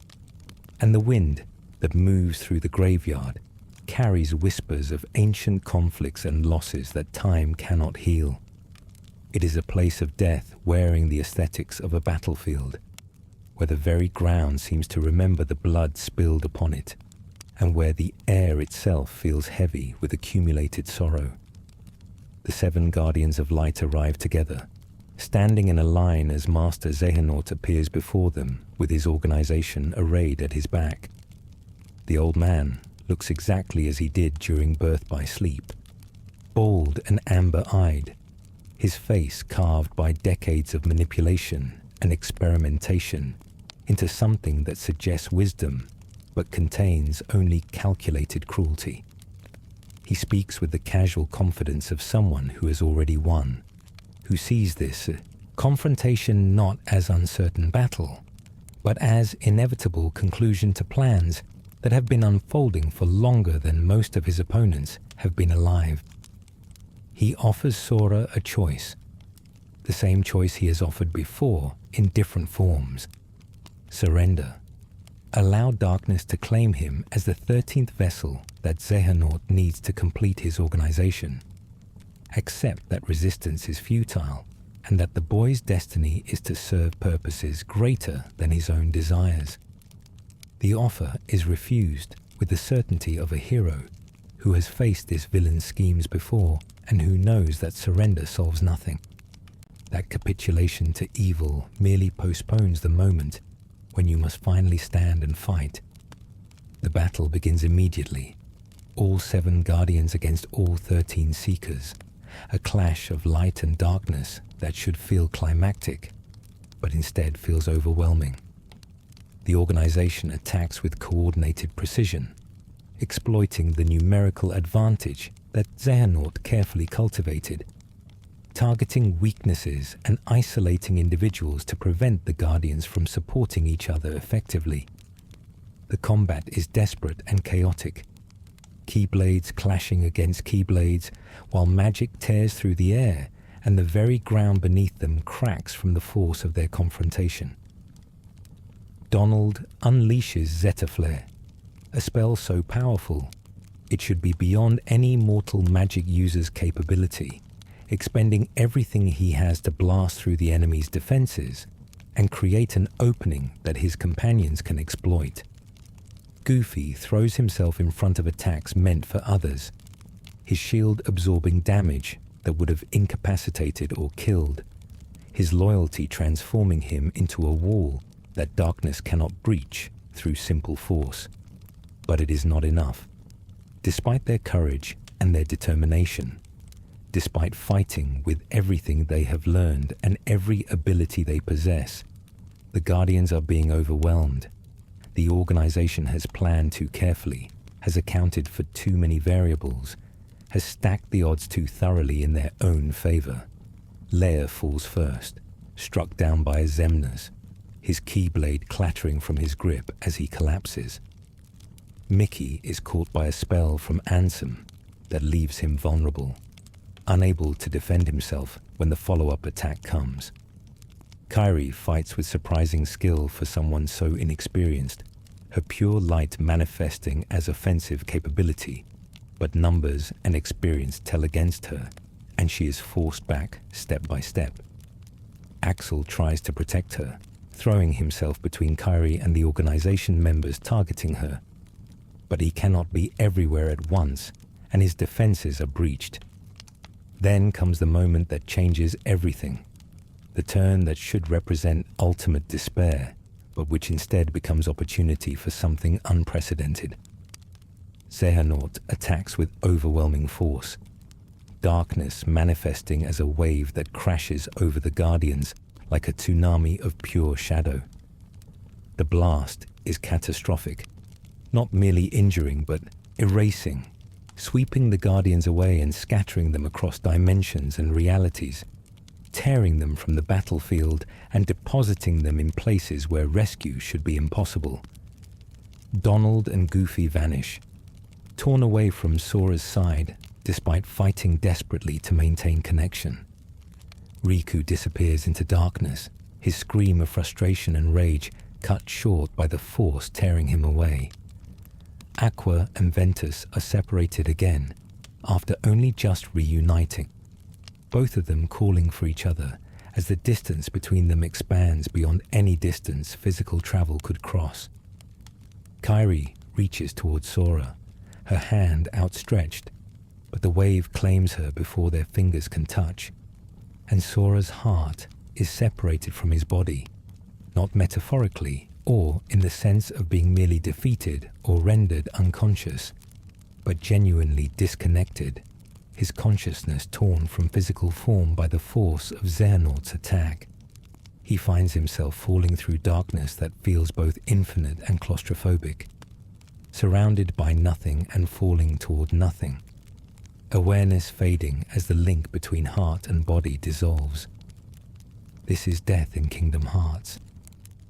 and the wind that moves through the graveyard carries whispers of ancient conflicts and losses that time cannot heal. It is a place of death wearing the aesthetics of a battlefield, where the very ground seems to remember the blood spilled upon it, and where the air itself feels heavy with accumulated sorrow. The 7 Guardians of Light arrive together, standing in a line as Master Xehanort appears before them with his organization arrayed at his back. The old man looks exactly as he did during birth by sleep, bald and amber-eyed, his face carved by decades of manipulation and experimentation into something that suggests wisdom but contains only calculated cruelty. He speaks with the casual confidence of someone who has already won, who sees this confrontation not as uncertain battle, but as inevitable conclusion to plans that have been unfolding for longer than most of his opponents have been alive. He offers Sora a choice, the same choice he has offered before in different forms. Surrender. Allow darkness to claim him as the 13th vessel that Xehanort needs to complete his organization. Accept that resistance is futile, and that the boy's destiny is to serve purposes greater than his own desires. The offer is refused with the certainty of a hero who has faced this villain's schemes before and who knows that surrender solves nothing. That capitulation to evil merely postpones the moment when you must finally stand and fight. The battle begins immediately. All 7 guardians against all 13 seekers. A clash of light and darkness that should feel climactic, but instead feels overwhelming. The organization attacks with coordinated precision, exploiting the numerical advantage that Xehanort carefully cultivated, targeting weaknesses and isolating individuals to prevent the Guardians from supporting each other effectively. The combat is desperate and chaotic. Keyblades clashing against Keyblades, while magic tears through the air and the very ground beneath them cracks from the force of their confrontation. Donald unleashes Zeta Flare, a spell so powerful it should be beyond any mortal magic user's capability, expending everything he has to blast through the enemy's defenses and create an opening that his companions can exploit. Goofy throws himself in front of attacks meant for others, his shield absorbing damage that would have incapacitated or killed, his loyalty transforming him into a wall that darkness cannot breach through simple force. But it is not enough. Despite their courage and their determination, despite fighting with everything they have learned and every ability they possess, the Guardians are being overwhelmed. The organization has planned too carefully, has accounted for too many variables, has stacked the odds too thoroughly in their own favor. Leia falls first, struck down by Xemnas, his keyblade clattering from his grip as he collapses. Mickey is caught by a spell from Ansem that leaves him vulnerable, unable to defend himself when the follow-up attack comes. Kairi fights with surprising skill for someone so inexperienced, her pure light manifesting as offensive capability, but numbers and experience tell against her, and she is forced back step by step. Axel tries to protect her, throwing himself between Kairi and the organization members targeting her. But he cannot be everywhere at once, and his defenses are breached. Then comes the moment that changes everything, the turn that should represent ultimate despair, but which instead becomes opportunity for something unprecedented. Xehanort attacks with overwhelming force, darkness manifesting as a wave that crashes over the Guardians like a tsunami of pure shadow. The blast is catastrophic, not merely injuring but erasing, sweeping the Guardians away and scattering them across dimensions and realities, tearing them from the battlefield and depositing them in places where rescue should be impossible. Donald and Goofy vanish, torn away from Sora's side despite fighting desperately to maintain connection. Riku disappears into darkness, his scream of frustration and rage cut short by the force tearing him away. Aqua and Ventus are separated again, after only just reuniting, both of them calling for each other as the distance between them expands beyond any distance physical travel could cross. Kairi reaches towards Sora, her hand outstretched, but the wave claims her before their fingers can touch, and Sora's heart is separated from his body, not metaphorically or in the sense of being merely defeated or rendered unconscious, but genuinely disconnected, his consciousness torn from physical form by the force of Xehanort's attack. He finds himself falling through darkness that feels both infinite and claustrophobic, surrounded by nothing and falling toward nothing, awareness fading as the link between heart and body dissolves. This is death in Kingdom Hearts.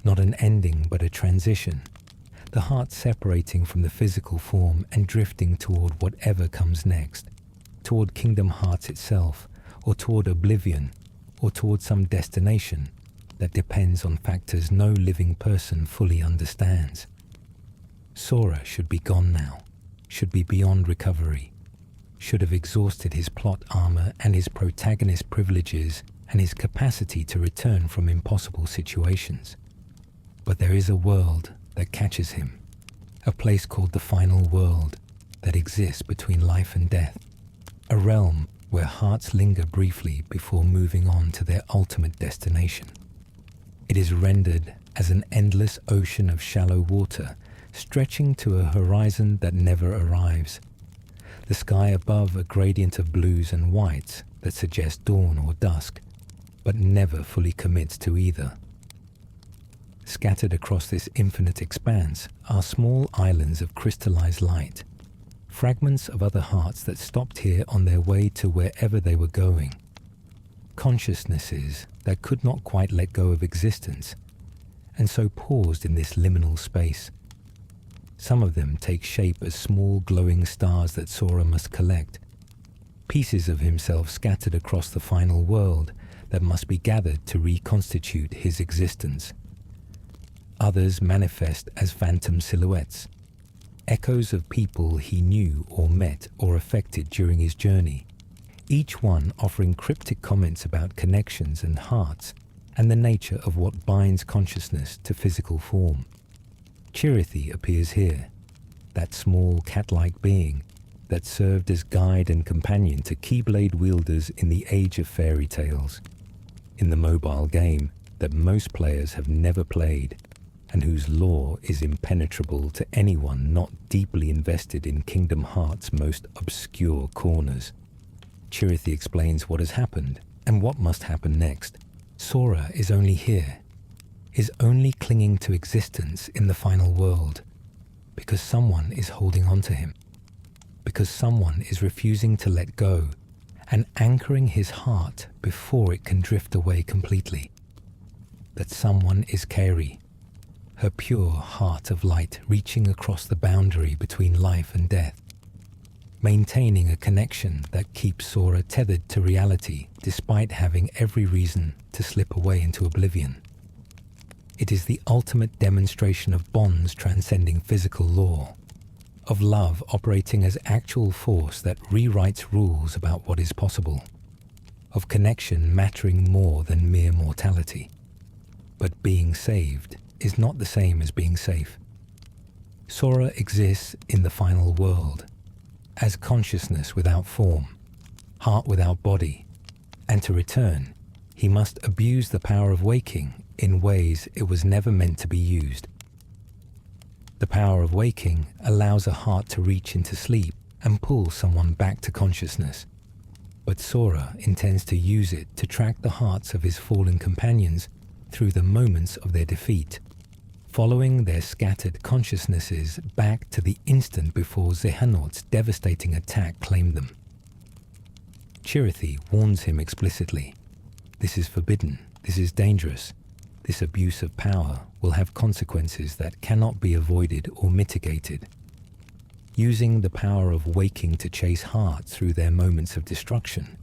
Not an ending, but a transition. The heart separating from the physical form and drifting toward whatever comes next, toward Kingdom Hearts itself, or toward oblivion, or toward some destination that depends on factors no living person fully understands. Sora should be gone now, should be beyond recovery, should have exhausted his plot armor and his protagonist privileges and his capacity to return from impossible situations. But there is a world that catches him, a place called the Final World that exists between life and death, a realm where hearts linger briefly before moving on to their ultimate destination. It is rendered as an endless ocean of shallow water stretching to a horizon that never arrives, the sky above a gradient of blues and whites that suggest dawn or dusk, but never fully commits to either. Scattered across this infinite expanse are small islands of crystallized light, fragments of other hearts that stopped here on their way to wherever they were going, consciousnesses that could not quite let go of existence, and so paused in this liminal space. Some of them take shape as small glowing stars that Sora must collect, pieces of himself scattered across the final world that must be gathered to reconstitute his existence. Others manifest as phantom silhouettes, echoes of people he knew or met or affected during his journey, each one offering cryptic comments about connections and hearts and the nature of what binds consciousness to physical form. Chirithy appears here, that small cat-like being that served as guide and companion to Keyblade wielders in the age of fairy tales, in the mobile game that most players have never played, and whose lore is impenetrable to anyone not deeply invested in Kingdom Hearts' most obscure corners. Chirithy explains what has happened and what must happen next. Sora is only here, is only clinging to existence in the final world, because someone is holding on to him, because someone is refusing to let go and anchoring his heart before it can drift away completely. That someone is Kairi, her pure heart of light reaching across the boundary between life and death, maintaining a connection that keeps Sora tethered to reality despite having every reason to slip away into oblivion. It is the ultimate demonstration of bonds transcending physical law, of love operating as actual force that rewrites rules about what is possible, of connection mattering more than mere mortality. But being saved is not the same as being safe. Sora exists in the final world, as consciousness without form, heart without body, and to return, he must abuse the power of waking in ways it was never meant to be used. The power of waking allows a heart to reach into sleep and pull someone back to consciousness, but Sora intends to use it to track the hearts of his fallen companions through the moments of their defeat, following their scattered consciousnesses back to the instant before Xehanort's devastating attack claimed them. Chirithy warns him explicitly, "This is forbidden, this is dangerous. This abuse of power will have consequences that cannot be avoided or mitigated." Using the power of waking to chase hearts through their moments of destruction,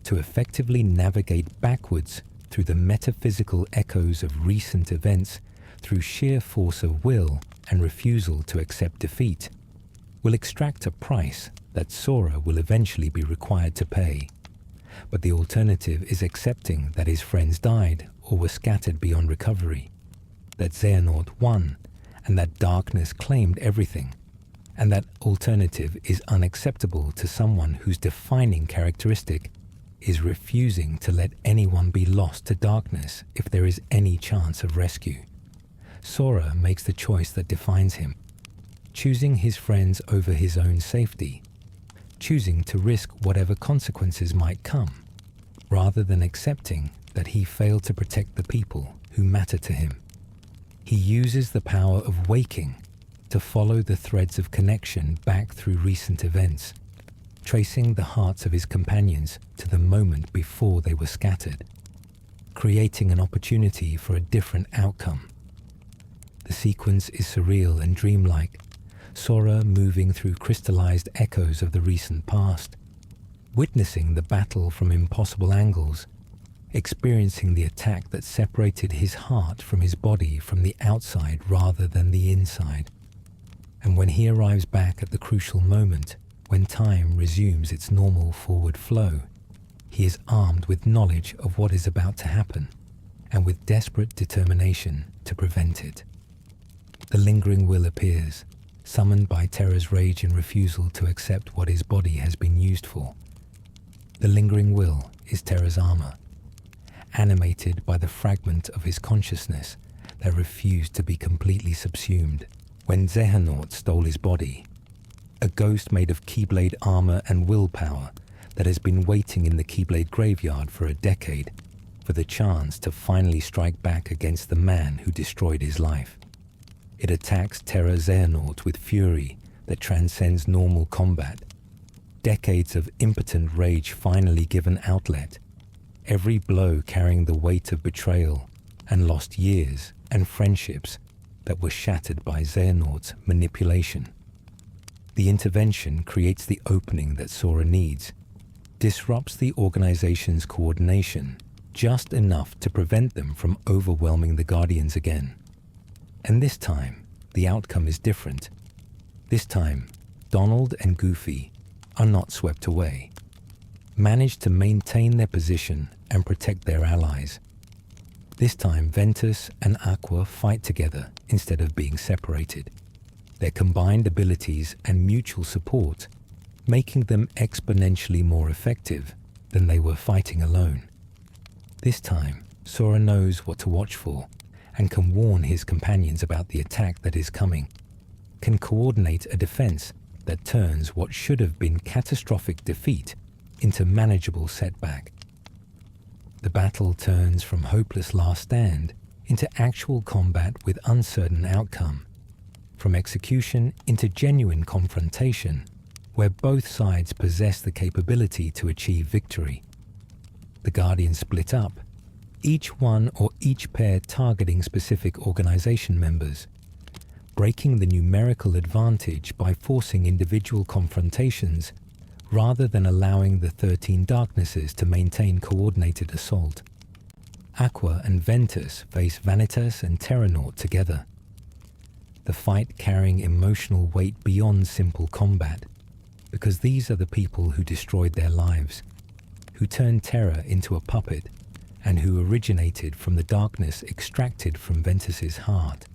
to effectively navigate backwards through the metaphysical echoes of recent events through sheer force of will and refusal to accept defeat, will extract a price that Sora will eventually be required to pay. But the alternative is accepting that his friends died or were scattered beyond recovery, that Xehanort won, and that darkness claimed everything, and that alternative is unacceptable to someone whose defining characteristic is refusing to let anyone be lost to darkness if there is any chance of rescue. Sora makes the choice that defines him, choosing his friends over his own safety, choosing to risk whatever consequences might come, rather than accepting that he failed to protect the people who matter to him. He uses the power of waking to follow the threads of connection back through recent events, tracing the hearts of his companions to the moment before they were scattered, creating an opportunity for a different outcome. The sequence is surreal and dreamlike, Sora moving through crystallized echoes of the recent past, witnessing the battle from impossible angles, experiencing the attack that separated his heart from his body from the outside rather than the inside. And when he arrives back at the crucial moment, when time resumes its normal forward flow, he is armed with knowledge of what is about to happen, and with desperate determination to prevent it. The lingering will appears, summoned by Terra's rage and refusal to accept what his body has been used for. The lingering will is Terra's armor, animated by the fragment of his consciousness that refused to be completely subsumed when Xehanort stole his body, a ghost made of Keyblade armor and willpower that has been waiting in the Keyblade graveyard for a decade for the chance to finally strike back against the man who destroyed his life. It attacks Terra Xehanort with fury that transcends normal combat. Decades of impotent rage finally given outlet, every blow carrying the weight of betrayal and lost years and friendships that were shattered by Xehanort's manipulation. The intervention creates the opening that Sora needs, disrupts the organization's coordination just enough to prevent them from overwhelming the Guardians again. And this time, the outcome is different. This time, Donald and Goofy are not swept away, manage to maintain their position and protect their allies. This time, Ventus and Aqua fight together instead of being separated, their combined abilities and mutual support making them exponentially more effective than they were fighting alone. This time, Sora knows what to watch for and can warn his companions about the attack that is coming, can coordinate a defense that turns what should have been catastrophic defeat into manageable setback. The battle turns from hopeless last stand into actual combat with uncertain outcome, from execution into genuine confrontation, where both sides possess the capability to achieve victory. The Guardians split up, each one or each pair targeting specific organization members, breaking the numerical advantage by forcing individual confrontations rather than allowing the 13 darknesses to maintain coordinated assault. Aqua and Ventus face Vanitas and Xehanort together. The fight carrying emotional weight beyond simple combat, because these are the people who destroyed their lives, who turned Terra into a puppet, and who originated from the darkness extracted from Ventus's heart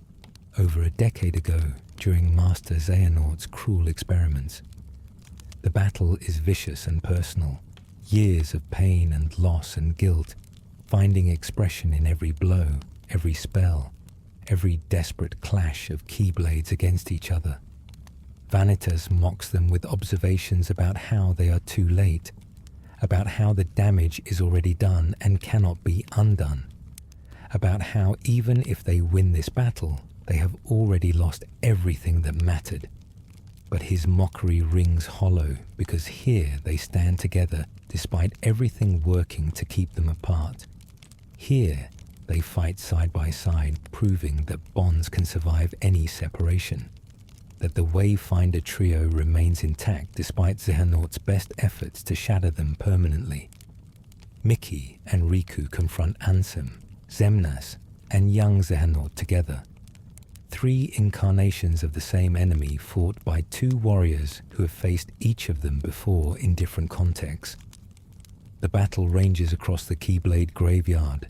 over a decade ago during Master Xehanort's cruel experiments. The battle is vicious and personal, years of pain and loss and guilt, finding expression in every blow, every spell, every desperate clash of keyblades against each other. Vanitas mocks them with observations about how they are too late, about how the damage is already done and cannot be undone, about how even if they win this battle, they have already lost everything that mattered. But his mockery rings hollow because here they stand together despite everything working to keep them apart. Here they fight side by side, proving that bonds can survive any separation, that the Wayfinder trio remains intact despite Xehanort's best efforts to shatter them permanently. Mickey and Riku confront Ansem, Xemnas, and young Xehanort together. 3 incarnations of the same enemy fought by 2 warriors who have faced each of them before in different contexts. The battle ranges across the Keyblade graveyard,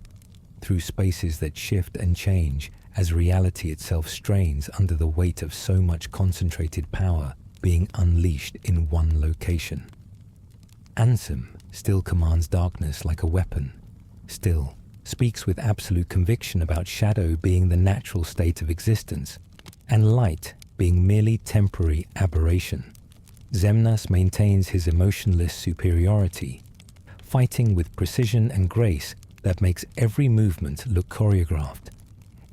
through spaces that shift and change as reality itself strains under the weight of so much concentrated power being unleashed in one location. Ansem still commands darkness like a weapon, still speaks with absolute conviction about shadow being the natural state of existence, and light being merely temporary aberration. Xemnas maintains his emotionless superiority, fighting with precision and grace that makes every movement look choreographed,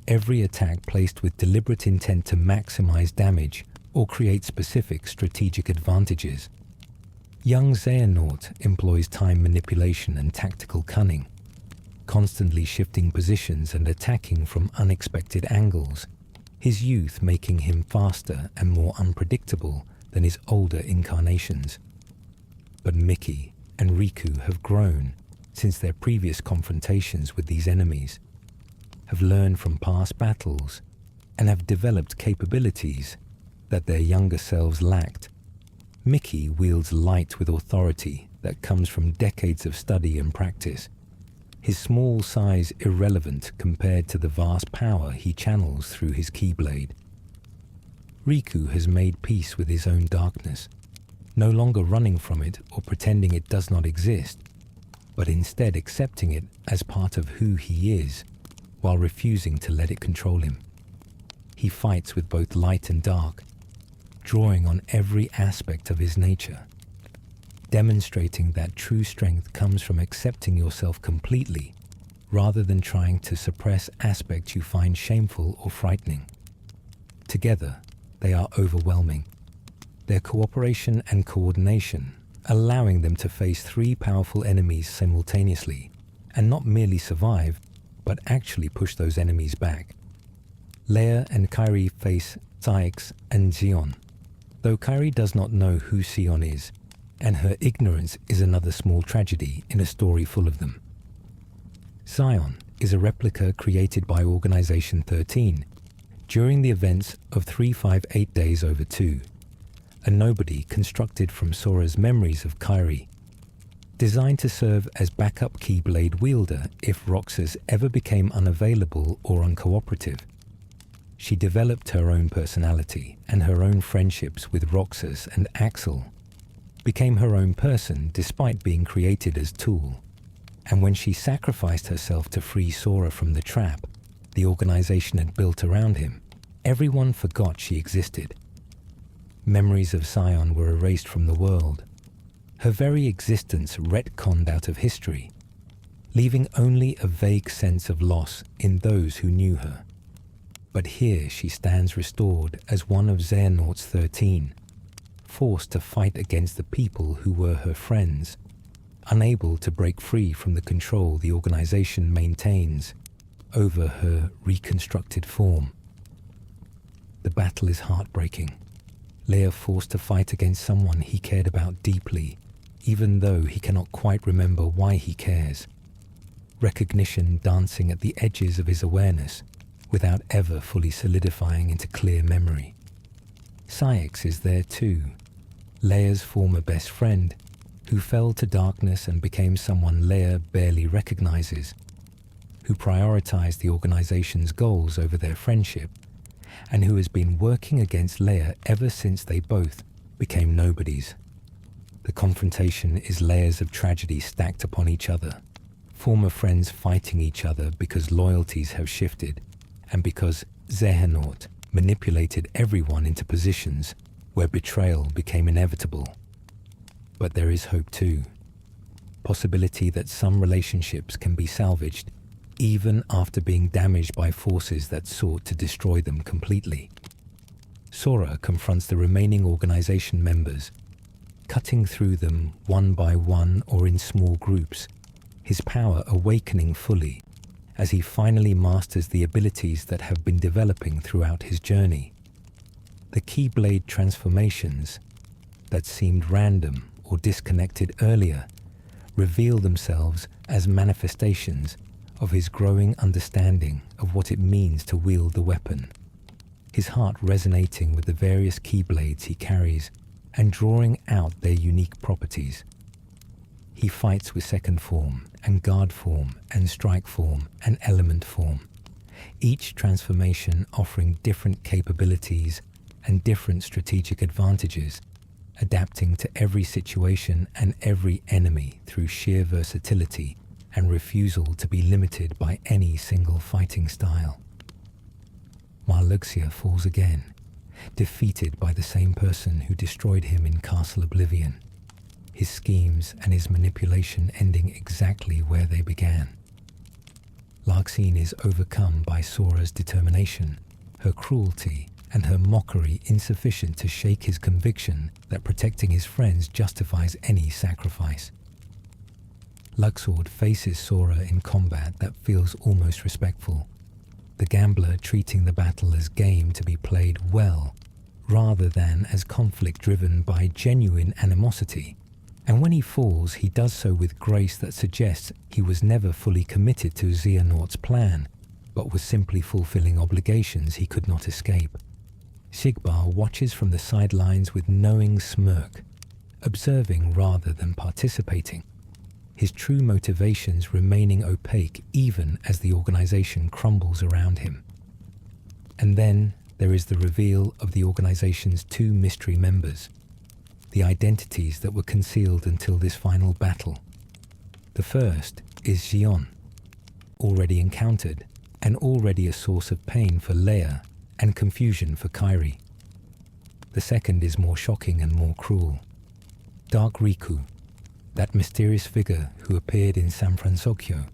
every attack placed with deliberate intent to maximize damage or create specific strategic advantages. Young Xehanort employs time manipulation and tactical cunning, constantly shifting positions and attacking from unexpected angles, his youth making him faster and more unpredictable than his older incarnations. But Mickey and Riku have grown since their previous confrontations with these enemies, have learned from past battles, and have developed capabilities that their younger selves lacked. Mickey wields light with authority that comes from decades of study and practice, his small size irrelevant compared to the vast power he channels through his Keyblade. Riku has made peace with his own darkness, no longer running from it or pretending it does not exist, but instead accepting it as part of who he is, while refusing to let it control him. He fights with both light and dark, drawing on every aspect of his nature, demonstrating that true strength comes from accepting yourself completely, rather than trying to suppress aspects you find shameful or frightening. Together, they are overwhelming. Their cooperation and coordination, allowing them to face 3 powerful enemies simultaneously, and not merely survive, but actually push those enemies back. Leia and Kairi face Xion and Xion, though Kairi does not know who Xion is, and her ignorance is another small tragedy in a story full of them. Xion is a replica created by Organization 13 during the events of 358 Days Over 2, a nobody constructed from Sora's memories of Kairi, designed to serve as backup Keyblade wielder if Roxas ever became unavailable or uncooperative. She developed her own personality and her own friendships with Roxas and Axel, became her own person despite being created as tool, and when she sacrificed herself to free Sora from the trap the organization had built around him, everyone forgot she existed. Memories of Xion were erased from the world, her very existence retconned out of history, leaving only a vague sense of loss in those who knew her. But here she stands restored as one of Xehanort's 13, forced to fight against the people who were her friends, unable to break free from the control the organization maintains over her reconstructed form. The battle is heartbreaking. Leia forced to fight against someone he cared about deeply, even though he cannot quite remember why he cares. Recognition dancing at the edges of his awareness without ever fully solidifying into clear memory. Syx is there too, Leia's former best friend, who fell to darkness and became someone Leia barely recognizes, who prioritized the organization's goals over their friendship, and who has been working against Leia ever since they both became nobodies. The confrontation is layers of tragedy stacked upon each other, former friends fighting each other because loyalties have shifted, and because Xehanort manipulated everyone into positions where betrayal became inevitable. But there is hope too. Possibility that some relationships can be salvaged even after being damaged by forces that sought to destroy them completely. Sora confronts the remaining organization members, cutting through them one by one or in small groups, his power awakening fully as he finally masters the abilities that have been developing throughout his journey. The Keyblade transformations that seemed random or disconnected earlier reveal themselves as manifestations of his growing understanding of what it means to wield the weapon, his heart resonating with the various Keyblades he carries and drawing out their unique properties. He fights with second form and guard form and strike form and element form, each transformation offering different capabilities and different strategic advantages, adapting to every situation and every enemy through sheer versatility and refusal to be limited by any single fighting style. Marluxia falls again, defeated by the same person who destroyed him in Castle Oblivion, his schemes and his manipulation ending exactly where they began. Larxene is overcome by Sora's determination, her cruelty, and her mockery insufficient to shake his conviction that protecting his friends justifies any sacrifice. Luxord faces Sora in combat that feels almost respectful, the gambler treating the battle as game to be played well, rather than as conflict driven by genuine animosity. And when he falls, he does so with grace that suggests he was never fully committed to Xehanort's plan, but was simply fulfilling obligations he could not escape. Sigbar watches from the sidelines with knowing smirk, observing rather than participating, his true motivations remaining opaque even as the organization crumbles around him. And then there is the reveal of the organization's two mystery members, the identities that were concealed until this final battle. The first is Xion, already encountered and already a source of pain for Leia and confusion for Kairi. The second is more shocking and more cruel. Dark Riku, that mysterious figure who appeared in Fransokyo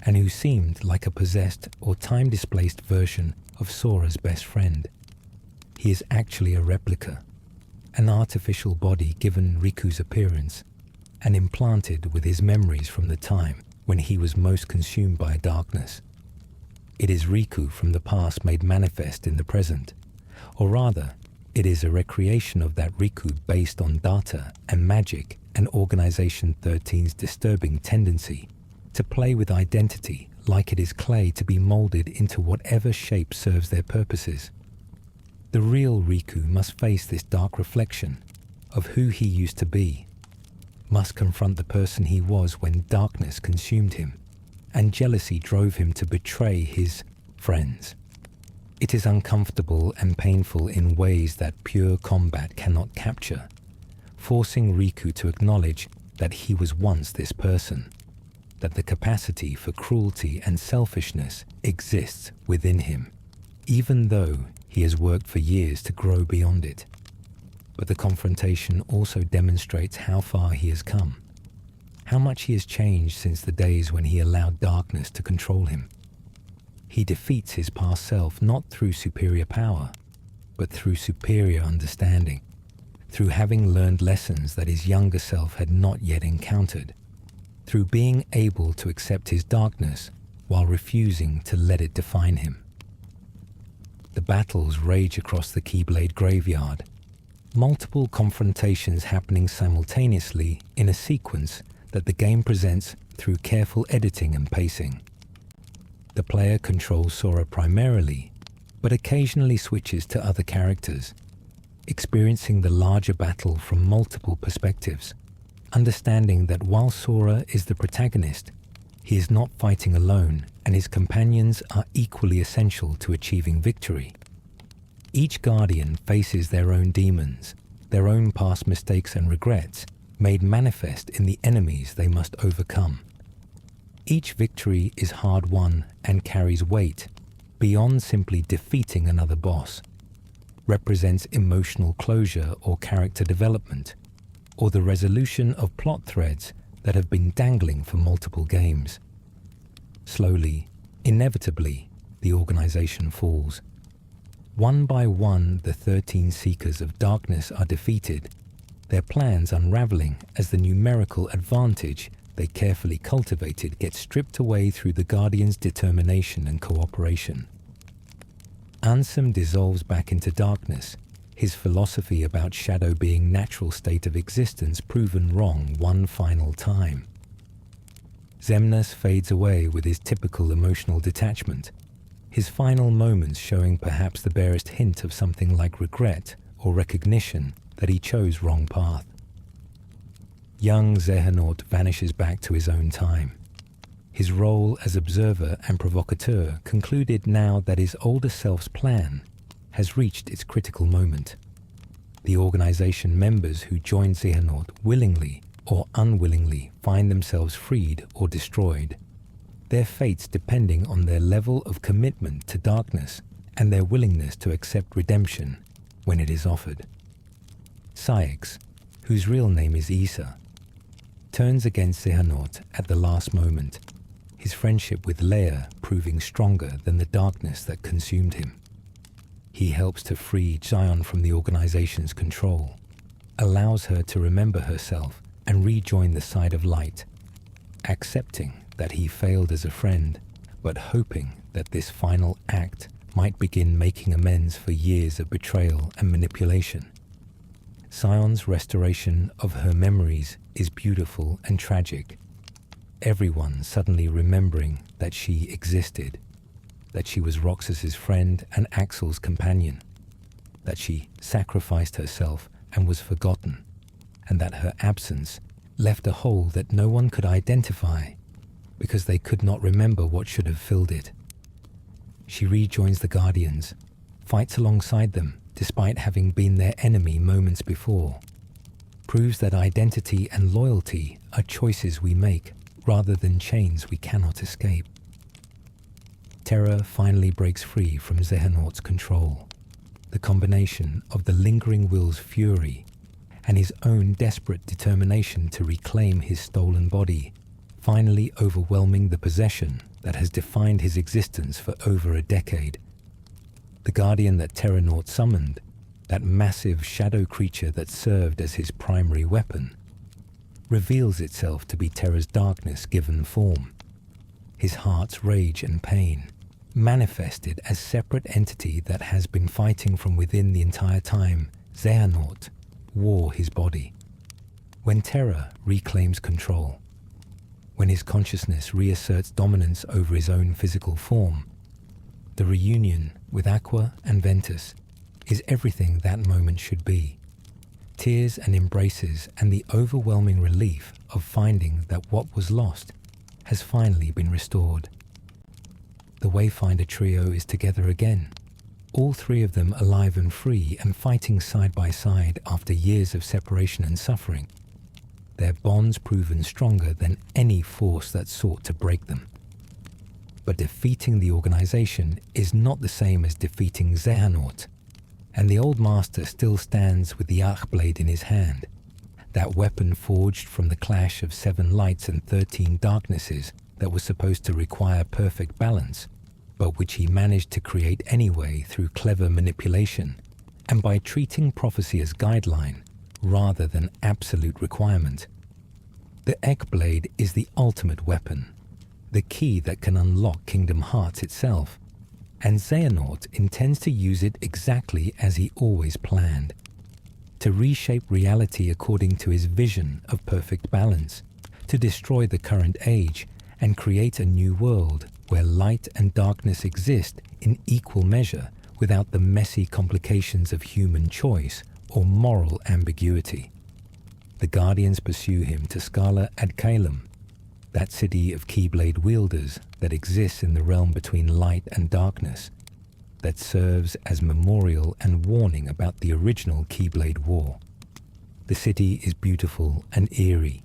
and who seemed like a possessed or time-displaced version of Sora's best friend. He is actually a replica, an artificial body given Riku's appearance and implanted with his memories from the time when he was most consumed by darkness. It is Riku from the past made manifest in the present, or rather, it is a recreation of that Riku based on data and magic and Organization 13's disturbing tendency to play with identity like it is clay to be molded into whatever shape serves their purposes. The real Riku must face this dark reflection of who he used to be, must confront the person he was when darkness consumed him, and jealousy drove him to betray his friends. It is uncomfortable and painful in ways that pure combat cannot capture, forcing Riku to acknowledge that he was once this person, that the capacity for cruelty and selfishness exists within him, even though he has worked for years to grow beyond it. But the confrontation also demonstrates how far he has come, how much he has changed since the days when he allowed darkness to control him. He defeats his past self not through superior power, but through superior understanding, through having learned lessons that his younger self had not yet encountered, through being able to accept his darkness while refusing to let it define him. The battles rage across the Keyblade graveyard, multiple confrontations happening simultaneously in a sequence that the game presents through careful editing and pacing. The player controls Sora primarily, but occasionally switches to other characters, experiencing the larger battle from multiple perspectives, understanding that while Sora is the protagonist, he is not fighting alone and his companions are equally essential to achieving victory. Each guardian faces their own demons, their own past mistakes and regrets, made manifest in the enemies they must overcome. Each victory is hard-won and carries weight beyond simply defeating another boss, represents emotional closure or character development, or the resolution of plot threads that have been dangling for multiple games. Slowly, inevitably, the organization falls. One by one, the 13 Seekers of Darkness are defeated, their plans unraveling as the numerical advantage they carefully cultivated gets stripped away through the Guardians' determination and cooperation. Ansem dissolves back into darkness, his philosophy about shadow being natural state of existence proven wrong one final time. Xemnas fades away with his typical emotional detachment, his final moments showing perhaps the barest hint of something like regret or recognition that he chose wrong path. Young Xehanort vanishes back to his own time. His role as observer and provocateur concluded now that his older self's plan has reached its critical moment. The organization members who join Xehanort willingly or unwillingly find themselves freed or destroyed, their fates depending on their level of commitment to darkness and their willingness to accept redemption when it is offered. Ceyx, whose real name is Issa, turns against Xehanort at the last moment, his friendship with Leia proving stronger than the darkness that consumed him. He helps to free Xion from the organization's control, allows her to remember herself and rejoin the side of light, accepting that he failed as a friend, but hoping that this final act might begin making amends for years of betrayal and manipulation. Xion's restoration of her memories is beautiful and tragic, everyone suddenly remembering that she existed, that she was Roxas's friend and Axel's companion, that she sacrificed herself and was forgotten, and that her absence left a hole that no one could identify because they could not remember what should have filled it. She rejoins the Guardians, fights alongside them despite having been their enemy moments before, proves that identity and loyalty are choices we make rather than chains we cannot escape. Terra finally breaks free from Xehanort's control. The combination of the lingering will's fury and his own desperate determination to reclaim his stolen body, finally overwhelming the possession that has defined his existence for over a decade. The guardian that Terranort summoned, that massive shadow creature that served as his primary weapon, reveals itself to be Terra's darkness given form. His heart's rage and pain, manifested as separate entity that has been fighting from within the entire time Xehanort wore his body. When Terra reclaims control, when his consciousness reasserts dominance over his own physical form, the reunion with Aqua and Ventus is everything that moment should be. Tears and embraces and the overwhelming relief of finding that what was lost has finally been restored. The Wayfinder trio is together again, all three of them alive and free and fighting side by side after years of separation and suffering, their bonds proven stronger than any force that sought to break them. But defeating the organization is not the same as defeating Xehanort, and the old master still stands with the Archblade in his hand, that weapon forged from the clash of 7 lights and 13 darknesses that was supposed to require perfect balance, but which he managed to create anyway through clever manipulation, and by treating prophecy as guideline rather than absolute requirement. The Blade is the ultimate weapon, the key that can unlock Kingdom Hearts itself, and Xehanort intends to use it exactly as he always planned, to reshape reality according to his vision of perfect balance, to destroy the current age and create a new world where light and darkness exist in equal measure without the messy complications of human choice or moral ambiguity. The Guardians pursue him to Scala ad Caelum, that city of Keyblade wielders that exists in the realm between light and darkness, that serves as memorial and warning about the original Keyblade War. The city is beautiful and eerie,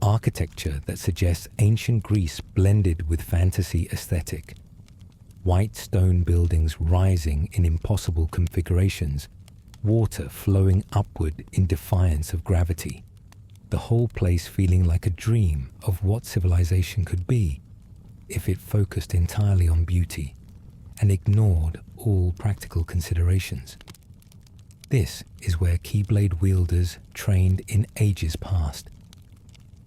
architecture that suggests ancient Greece blended with fantasy aesthetic. White stone buildings rising in impossible configurations, water flowing upward in defiance of gravity. The whole place feeling like a dream of what civilization could be if it focused entirely on beauty and ignored all practical considerations. This is where Keyblade wielders trained in ages past,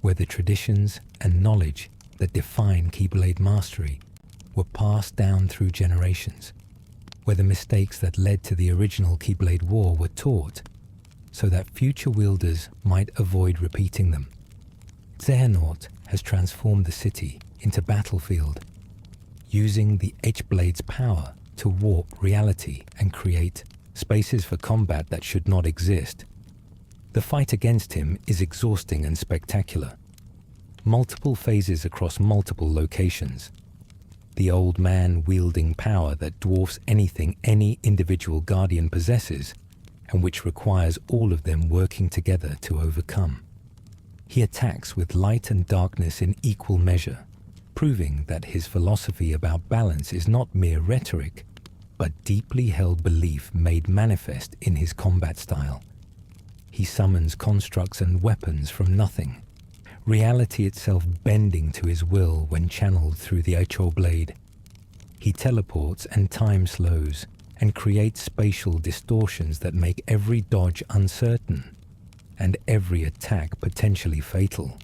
where the traditions and knowledge that define Keyblade mastery were passed down through generations, where the mistakes that led to the original Keyblade War were taught so that future wielders might avoid repeating them. Xehanort has transformed the city into battlefield, using the H-Blade's power to warp reality and create spaces for combat that should not exist. The fight against him is exhausting and spectacular. Multiple phases across multiple locations. The old man wielding power that dwarfs anything any individual Guardian possesses, and which requires all of them working together to overcome. He attacks with light and darkness in equal measure, proving that his philosophy about balance is not mere rhetoric, but deeply held belief made manifest in his combat style. He summons constructs and weapons from nothing, reality itself bending to his will when channeled through the H Blade. He teleports and time slows, and creates spatial distortions that make every dodge uncertain, and every attack potentially fatal.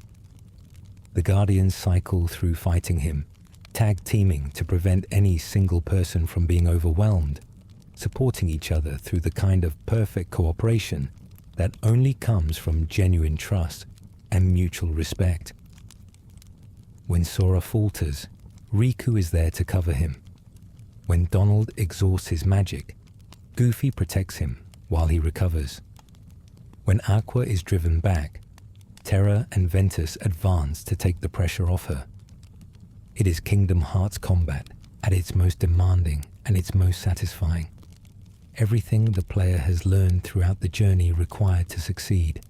The Guardians cycle through fighting him, tag-teaming to prevent any single person from being overwhelmed, supporting each other through the kind of perfect cooperation that only comes from genuine trust and mutual respect. When Sora falters, Riku is there to cover him. When Donald exhausts his magic, Goofy protects him while he recovers. When Aqua is driven back, Terra and Ventus advance to take the pressure off her. It is Kingdom Hearts combat at its most demanding and its most satisfying. Everything the player has learned throughout the journey required to succeed.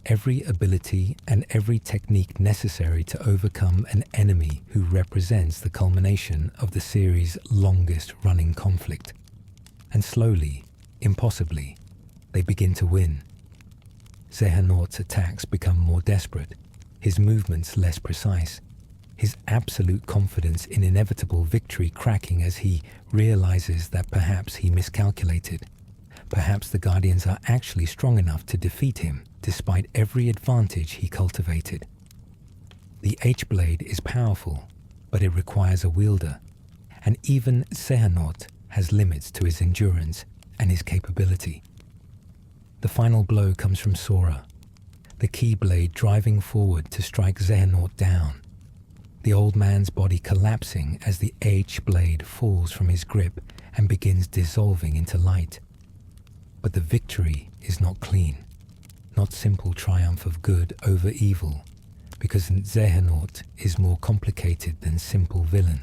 Every ability and every technique necessary to overcome an enemy who represents the culmination of the series' longest running conflict. And slowly, impossibly, they begin to win. Xehanort's attacks become more desperate, his movements less precise, his absolute confidence in inevitable victory cracking as he realizes that perhaps he miscalculated. Perhaps the Guardians are actually strong enough to defeat him despite every advantage he cultivated. The H-Blade is powerful, but it requires a wielder, and even Xehanort has limits to his endurance and his capability. The final blow comes from Sora, the Keyblade driving forward to strike Xehanort down, the old man's body collapsing as the H-Blade falls from his grip and begins dissolving into light. But the victory is not clean, not simple triumph of good over evil, because Xehanort is more complicated than simple villain,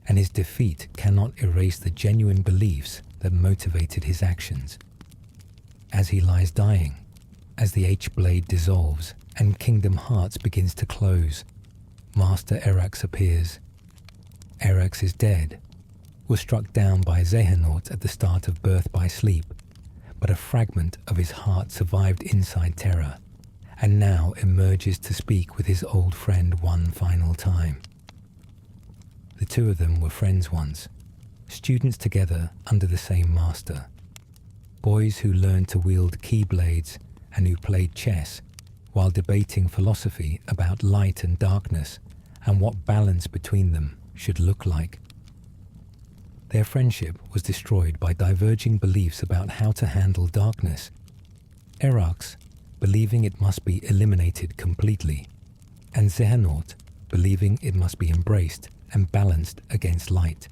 and his defeat cannot erase the genuine beliefs that motivated his actions. As he lies dying, as the H-Blade dissolves and Kingdom Hearts begins to close, Master Erax appears. Erax is dead, was struck down by Xehanort at the start of Birth by Sleep, but a fragment of his heart survived inside Terra, and now emerges to speak with his old friend one final time. The two of them were friends once, students together under the same master, boys who learned to wield keyblades and who played chess while debating philosophy about light and darkness and what balance between them should look like. Their friendship was destroyed by diverging beliefs about how to handle darkness. Erox believing it must be eliminated completely, and Xehanort believing it must be embraced and balanced against light.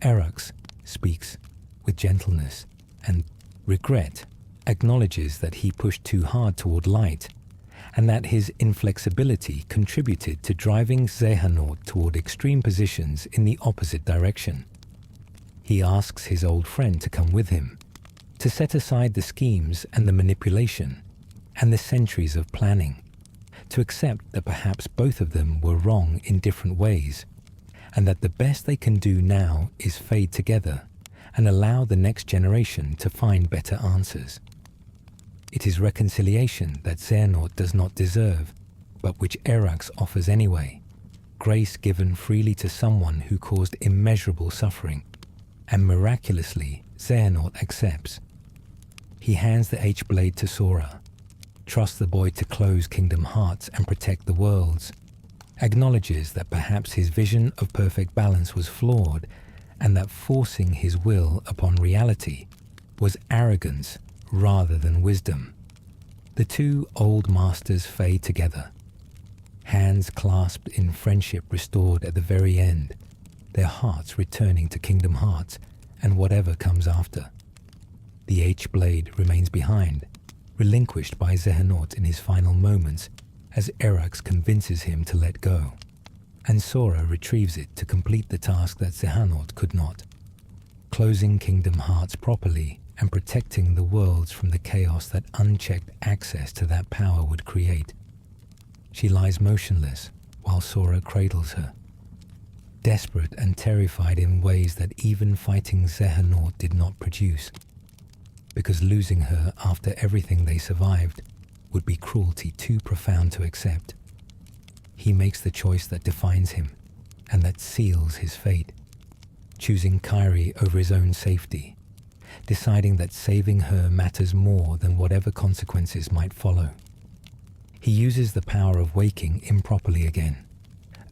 Erox speaks with gentleness and regret, acknowledges that he pushed too hard toward light, and that his inflexibility contributed to driving Xehanort toward extreme positions in the opposite direction. He asks his old friend to come with him, to set aside the schemes and the manipulation, and the centuries of planning, to accept that perhaps both of them were wrong in different ways, and that the best they can do now is fade together and allow the next generation to find better answers. It is reconciliation that Xehanort does not deserve, but which Erox offers anyway, grace given freely to someone who caused immeasurable suffering, and miraculously Xehanort accepts. He hands the H-blade to Sora, trusts the boy to close Kingdom Hearts and protect the worlds, acknowledges that perhaps his vision of perfect balance was flawed, and that forcing his will upon reality was arrogance rather than wisdom. The two old masters fade together, hands clasped in friendship restored at the very end, their hearts returning to Kingdom Hearts and whatever comes after. The H-blade remains behind, relinquished by Xehanort in his final moments as Erox convinces him to let go, and Sora retrieves it to complete the task that Xehanort could not, closing Kingdom Hearts properly and protecting the worlds from the chaos that unchecked access to that power would create. She lies motionless while Sora cradles her, desperate and terrified in ways that even fighting Xehanort did not produce, because losing her after everything they survived would be cruelty too profound to accept. He makes the choice that defines him and that seals his fate, choosing Kairi over his own safety, deciding that saving her matters more than whatever consequences might follow. He uses the power of waking improperly again,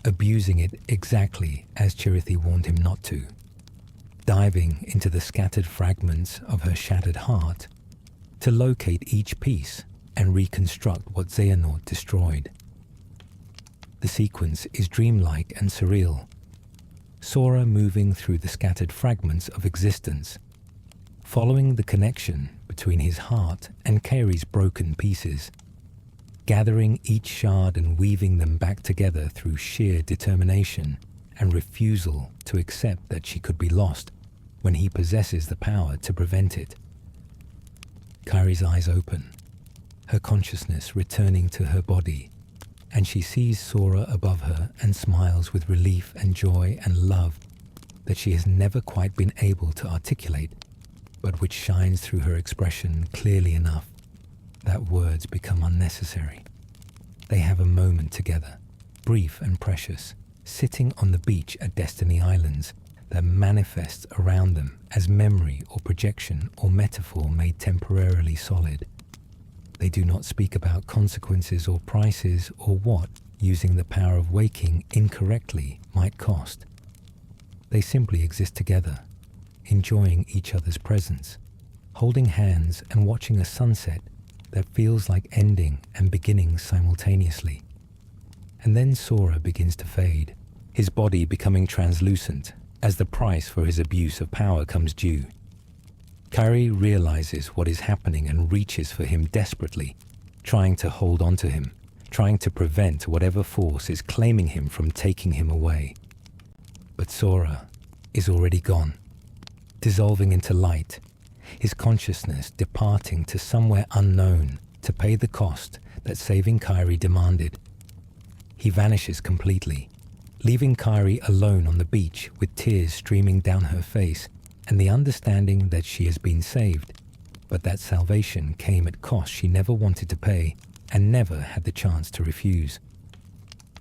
abusing it exactly as Chirithy warned him not to, diving into the scattered fragments of her shattered heart to locate each piece and reconstruct what Xehanort destroyed. The sequence is dreamlike and surreal, Sora moving through the scattered fragments of existence, following the connection between his heart and Kairi's broken pieces, gathering each shard and weaving them back together through sheer determination and refusal to accept that she could be lost when he possesses the power to prevent it. Kairi's eyes open, her consciousness returning to her body, and she sees Sora above her and smiles with relief and joy and love that she has never quite been able to articulate, but which shines through her expression clearly enough that words become unnecessary. They have a moment together, brief and precious, sitting on the beach at Destiny Islands, that manifests around them as memory or projection or metaphor made temporarily solid. They do not speak about consequences or prices or what using the power of waking incorrectly might cost. They simply exist together, enjoying each other's presence, holding hands and watching a sunset that feels like ending and beginning simultaneously. And then Sora begins to fade, his body becoming translucent as the price for his abuse of power comes due. Kairi realizes what is happening and reaches for him desperately, trying to hold on to him, trying to prevent whatever force is claiming him from taking him away. But Sora is already gone, dissolving into light, his consciousness departing to somewhere unknown to pay the cost that saving Kairi demanded. He vanishes completely, leaving Kairi alone on the beach with tears streaming down her face and the understanding that she has been saved, but that salvation came at cost she never wanted to pay and never had the chance to refuse.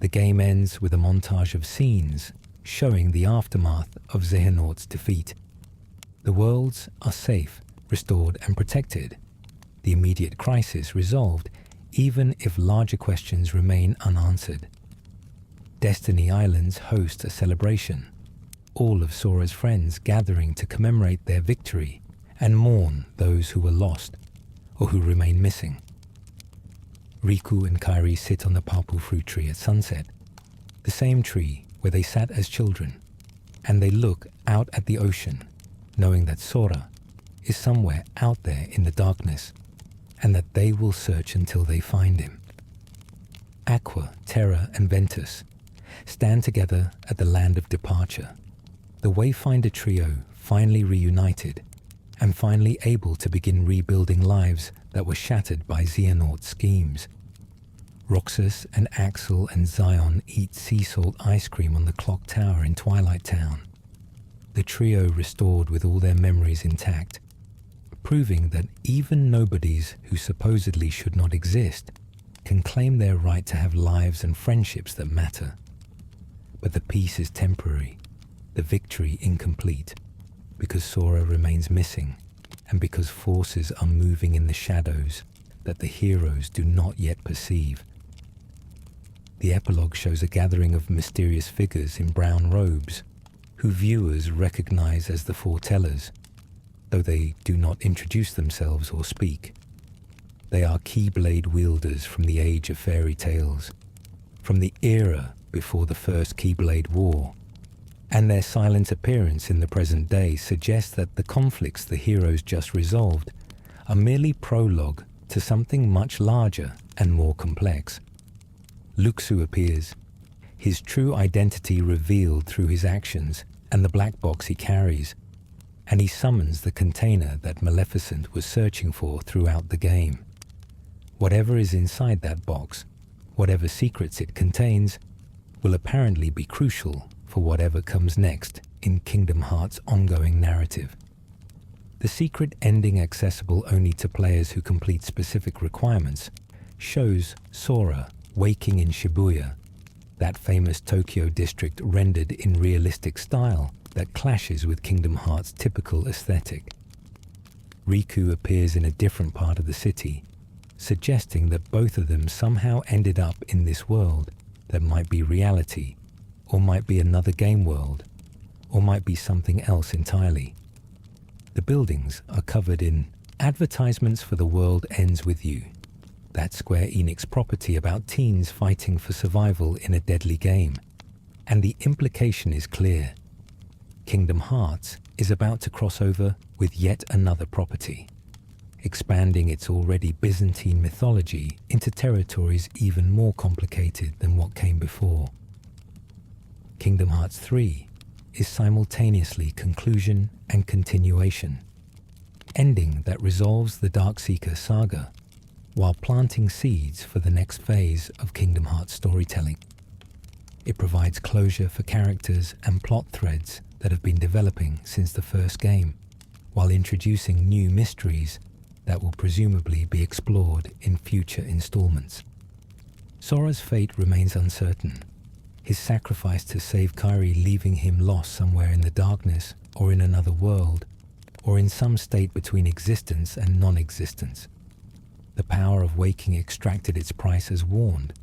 The game ends with a montage of scenes showing the aftermath of Xehanort's defeat. The worlds are safe, restored and protected, the immediate crisis resolved even if larger questions remain unanswered. Destiny Islands host a celebration, all of Sora's friends gathering to commemorate their victory and mourn those who were lost or who remain missing. Riku and Kairi sit on the purple fruit tree at sunset, the same tree where they sat as children, and they look out at the ocean, knowing that Sora is somewhere out there in the darkness, and that they will search until they find him. Aqua, Terra, and Ventus stand together at the land of departure, the Wayfinder trio finally reunited and finally able to begin rebuilding lives that were shattered by Xehanort's schemes. Roxas and Axel and Xion eat sea salt ice cream on the clock tower in Twilight Town, the trio restored with all their memories intact, proving that even nobodies who supposedly should not exist can claim their right to have lives and friendships that matter. But the peace is temporary, the victory incomplete, because Sora remains missing, and because forces are moving in the shadows that the heroes do not yet perceive. The epilogue shows a gathering of mysterious figures in brown robes, who viewers recognize as the foretellers, though they do not introduce themselves or speak. They are Keyblade wielders from the age of fairy tales, from the era before the first Keyblade War, and their silent appearance in the present day suggests that the conflicts the heroes just resolved are merely prologue to something much larger and more complex. Luxu appears, his true identity revealed through his actions and the black box he carries, and he summons the container that Maleficent was searching for throughout the game. Whatever is inside that box, whatever secrets it contains, will apparently be crucial for whatever comes next in Kingdom Hearts' ongoing narrative. The secret ending accessible only to players who complete specific requirements shows Sora waking in Shibuya, that famous Tokyo district rendered in realistic style that clashes with Kingdom Hearts' typical aesthetic. Riku appears in a different part of the city, suggesting that both of them somehow ended up in this world that might be reality, or might be another game world, or might be something else entirely. The buildings are covered in advertisements for The World Ends With You, that Square Enix property about teens fighting for survival in a deadly game, and the implication is clear. Kingdom Hearts is about to cross over with yet another property, expanding its already Byzantine mythology into territories even more complicated than what came before. Kingdom Hearts 3 is simultaneously conclusion and continuation, ending that resolves the Darkseeker saga, while planting seeds for the next phase of Kingdom Hearts storytelling. It provides closure for characters and plot threads that have been developing since the first game, while introducing new mysteries that will presumably be explored in future installments. Sora's fate remains uncertain, his sacrifice to save Kairi leaving him lost somewhere in the darkness or in another world, or in some state between existence and non-existence. The power of waking extracted its price as warned,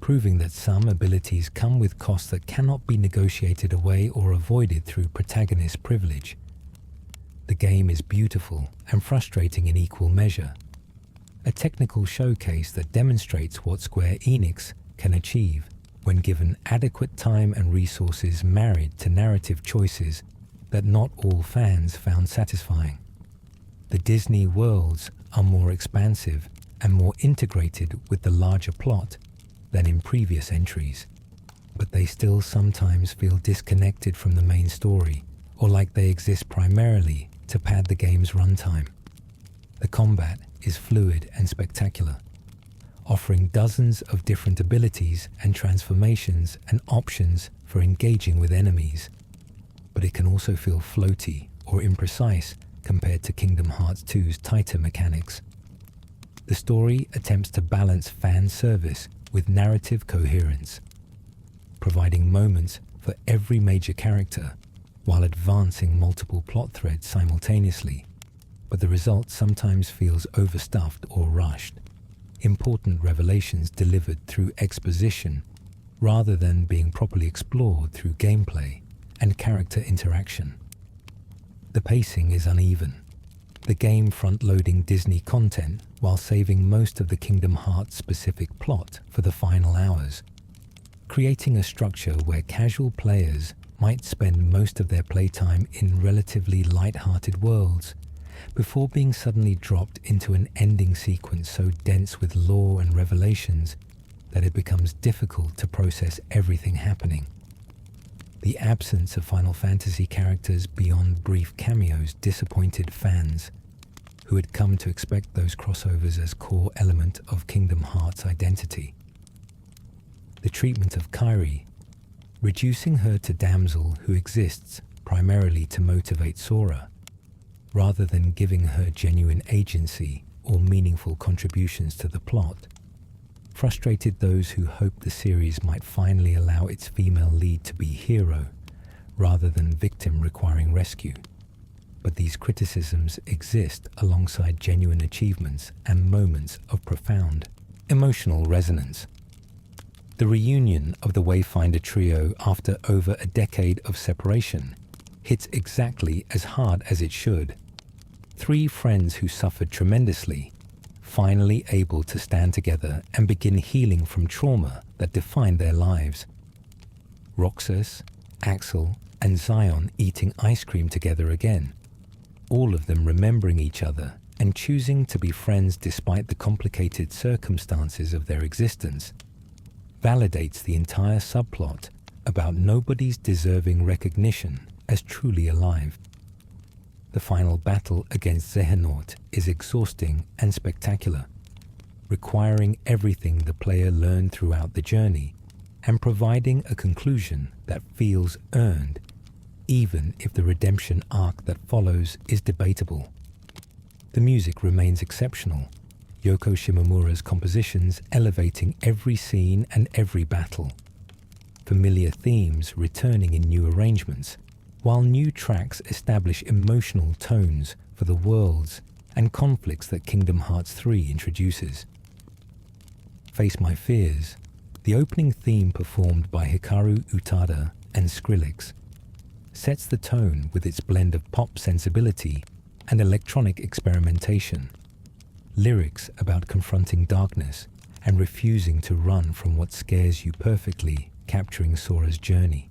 proving that some abilities come with costs that cannot be negotiated away or avoided through protagonist privilege. The game is beautiful and frustrating in equal measure, a technical showcase that demonstrates what Square Enix can achieve when given adequate time and resources married to narrative choices that not all fans found satisfying. The Disney worlds are more expansive and more integrated with the larger plot than in previous entries, but they still sometimes feel disconnected from the main story, or like they exist primarily to pad the game's runtime. The combat is fluid and spectacular, offering dozens of different abilities and transformations and options for engaging with enemies, but it can also feel floaty or imprecise compared to Kingdom Hearts 2's tighter mechanics. The story attempts to balance fan service with narrative coherence, providing moments for every major character while advancing multiple plot threads simultaneously, but the result sometimes feels overstuffed or rushed. important revelations delivered through exposition rather than being properly explored through gameplay and character interaction. The pacing is uneven, the game front-loading Disney content while saving most of the Kingdom Hearts-specific plot for the final hours, creating a structure where casual players might spend most of their playtime in relatively light-hearted worlds before being suddenly dropped into an ending sequence so dense with lore and revelations that it becomes difficult to process everything happening. The absence of Final Fantasy characters beyond brief cameos disappointed fans who had come to expect those crossovers as core element of Kingdom Hearts' identity. The treatment of Kairi, reducing her to damsel who exists primarily to motivate Sora, rather than giving her genuine agency or meaningful contributions to the plot, frustrated those who hoped the series might finally allow its female lead to be hero rather than victim requiring rescue. But these criticisms exist alongside genuine achievements and moments of profound emotional resonance. The reunion of the Wayfinder trio after over a decade of separation hits exactly as hard as it should. Three friends who suffered tremendously, finally able to stand together and begin healing from trauma that defined their lives. Roxas, Axel, and Xion eating ice cream together again, all of them remembering each other and choosing to be friends despite the complicated circumstances of their existence, validates the entire subplot about nobody's deserving recognition as truly alive. The final battle against Xehanort is exhausting and spectacular, requiring everything the player learned throughout the journey and providing a conclusion that feels earned, even if the redemption arc that follows is debatable. The music remains exceptional, Yoko Shimomura's compositions elevating every scene and every battle, familiar themes returning in new arrangements, while new tracks establish emotional tones for the worlds and conflicts that Kingdom Hearts 3 introduces. Face My Fears, the opening theme performed by Hikaru Utada and Skrillex, sets the tone with its blend of pop sensibility and electronic experimentation, lyrics about confronting darkness and refusing to run from what scares you perfectly capturing Sora's journey.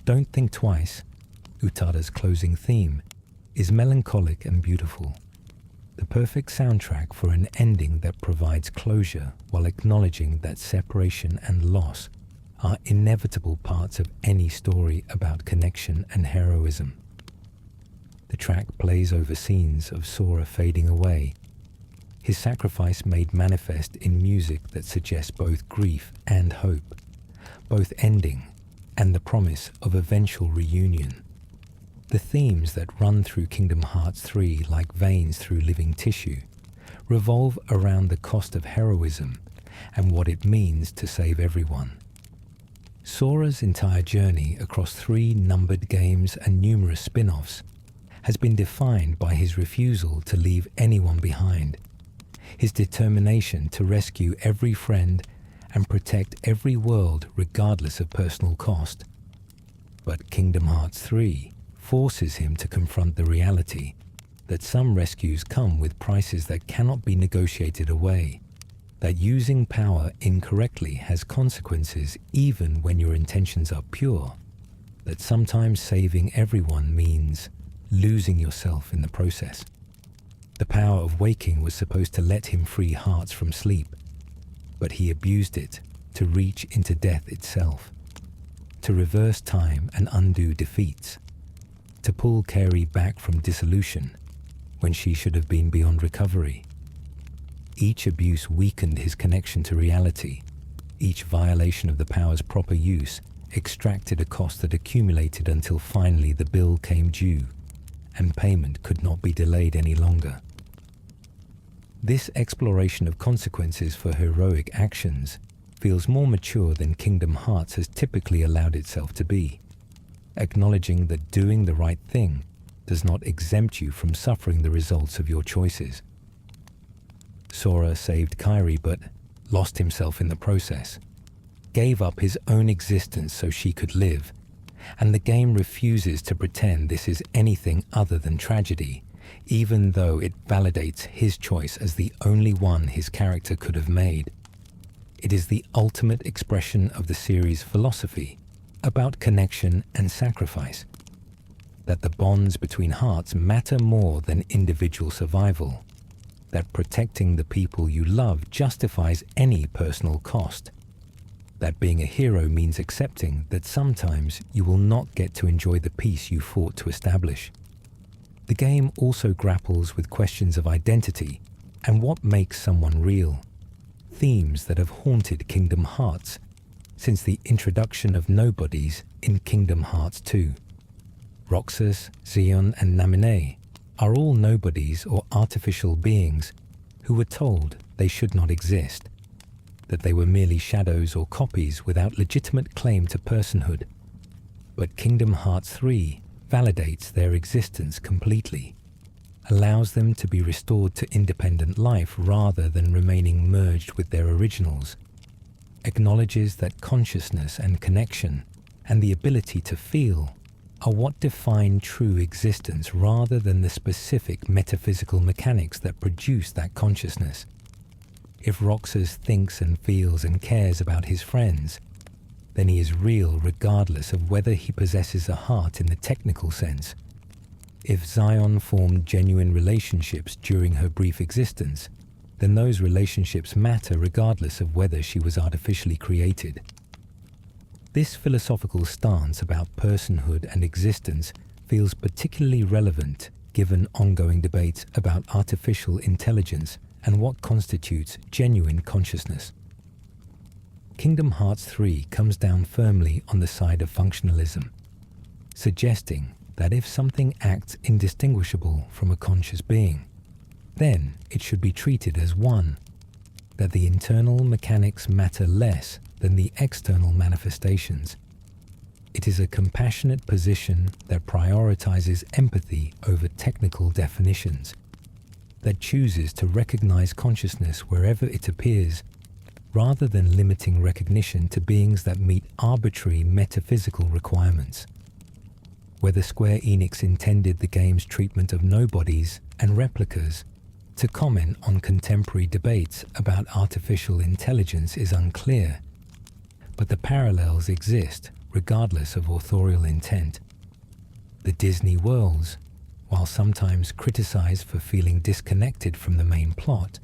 Don't Think Twice, Utada's closing theme, is melancholic and beautiful, the perfect soundtrack for an ending that provides closure while acknowledging that separation and loss are inevitable parts of any story about connection and heroism. The track plays over scenes of Sora fading away, his sacrifice made manifest in music that suggests both grief and hope, both ending and the promise of eventual reunion. The themes that run through Kingdom Hearts 3 like veins through living tissue revolve around the cost of heroism and what it means to save everyone. Sora's entire journey across 3 numbered games and numerous spin-offs has been defined by his refusal to leave anyone behind, his determination to rescue every friend and protect every world regardless of personal cost. But Kingdom Hearts 3 forces him to confront the reality that some rescues come with prices that cannot be negotiated away, that using power incorrectly has consequences even when your intentions are pure, that sometimes saving everyone means losing yourself in the process. The power of waking was supposed to let him free hearts from sleep, but he abused it to reach into death itself, to reverse time and undo defeats, to pull Kairi back from dissolution when she should have been beyond recovery. Each abuse weakened his connection to reality. Each violation of the power's proper use extracted a cost that accumulated until finally the bill came due, and payment could not be delayed any longer. This exploration of consequences for heroic actions feels more mature than Kingdom Hearts has typically allowed itself to be, acknowledging that doing the right thing does not exempt you from suffering the results of your choices. Sora saved Kairi but lost himself in the process, gave up his own existence so she could live, and the game refuses to pretend this is anything other than tragedy, even though it validates his choice as the only one his character could have made. It is the ultimate expression of the series' philosophy about connection and sacrifice, that the bonds between hearts matter more than individual survival, that protecting the people you love justifies any personal cost, that being a hero means accepting that sometimes you will not get to enjoy the peace you fought to establish. The game also grapples with questions of identity and what makes someone real, themes that have haunted Kingdom Hearts since the introduction of nobodies in Kingdom Hearts 2. Roxas, Xion, and Naminé are all nobodies or artificial beings who were told they should not exist, that they were merely shadows or copies without legitimate claim to personhood. But Kingdom Hearts 3 validates their existence completely, allows them to be restored to independent life rather than remaining merged with their originals, acknowledges that consciousness and connection and the ability to feel are what define true existence rather than the specific metaphysical mechanics that produce that consciousness. If Roxas thinks and feels and cares about his friends, then he is real regardless of whether he possesses a heart in the technical sense. If Xion formed genuine relationships during her brief existence, then those relationships matter regardless of whether she was artificially created. This philosophical stance about personhood and existence feels particularly relevant given ongoing debates about artificial intelligence and what constitutes genuine consciousness. Kingdom Hearts 3 comes down firmly on the side of functionalism, suggesting that if something acts indistinguishable from a conscious being, then it should be treated as one, that the internal mechanics matter less than the external manifestations. It is a compassionate position that prioritizes empathy over technical definitions, that chooses to recognize consciousness wherever it appears, rather than limiting recognition to beings that meet arbitrary metaphysical requirements. Whether Square Enix intended the game's treatment of nobodies and replicas to comment on contemporary debates about artificial intelligence is unclear, but the parallels exist regardless of authorial intent. The Disney worlds, while sometimes criticized for feeling disconnected from the main plot,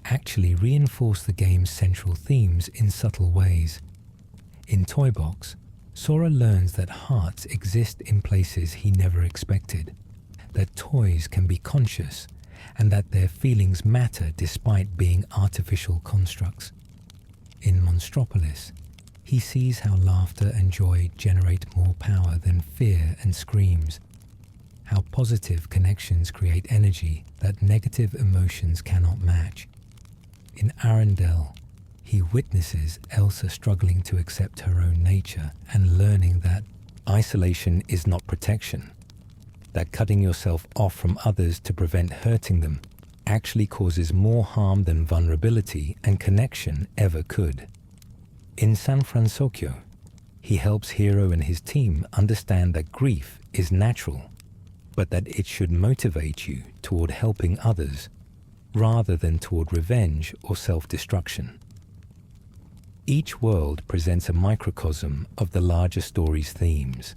actually reinforce the game's central themes in subtle ways. In Toy Box, Sora learns that hearts exist in places he never expected, that toys can be conscious, and that their feelings matter despite being artificial constructs. In Monstropolis, he sees how laughter and joy generate more power than fear and screams, how positive connections create energy that negative emotions cannot match. In Arendelle, he witnesses Elsa struggling to accept her own nature and learning that isolation is not protection, that cutting yourself off from others to prevent hurting them actually causes more harm than vulnerability and connection ever could. In San Fransokyo, he helps Hiro and his team understand that grief is natural, but that it should motivate you toward helping others rather than toward revenge or self-destruction. Each world presents a microcosm of the larger story's themes,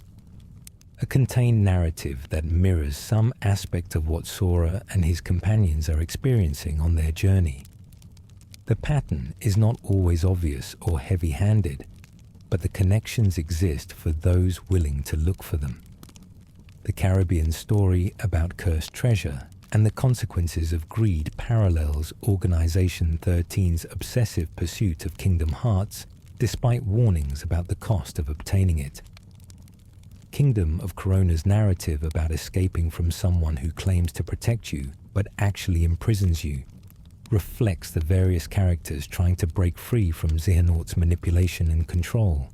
a contained narrative that mirrors some aspect of what Sora and his companions are experiencing on their journey. The pattern is not always obvious or heavy-handed, but the connections exist for those willing to look for them. The Caribbean story about cursed treasure and the consequences of greed parallels Organization 13's obsessive pursuit of Kingdom Hearts, despite warnings about the cost of obtaining it. Kingdom of Corona's narrative about escaping from someone who claims to protect you but actually imprisons you reflects the various characters trying to break free from Xehanort's manipulation and control.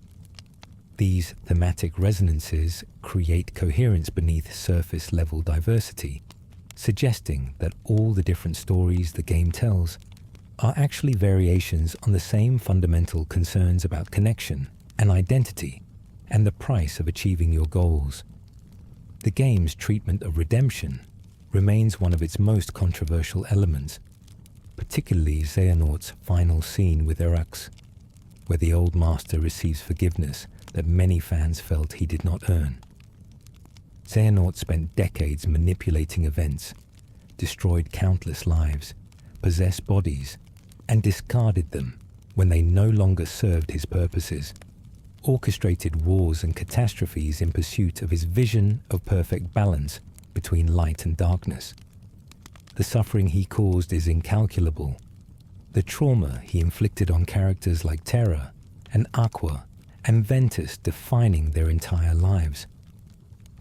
These thematic resonances create coherence beneath surface-level diversity, suggesting that all the different stories the game tells are actually variations on the same fundamental concerns about connection and identity and the price of achieving your goals. The game's treatment of redemption remains one of its most controversial elements, particularly Xehanort's final scene with Roxas, where the old master receives forgiveness that many fans felt he did not earn. Xehanort spent decades manipulating events, destroyed countless lives, possessed bodies, and discarded them when they no longer served his purposes, orchestrated wars and catastrophes in pursuit of his vision of perfect balance between light and darkness. The suffering he caused is incalculable. The trauma he inflicted on characters like Terra and Aqua and Ventus defining their entire lives.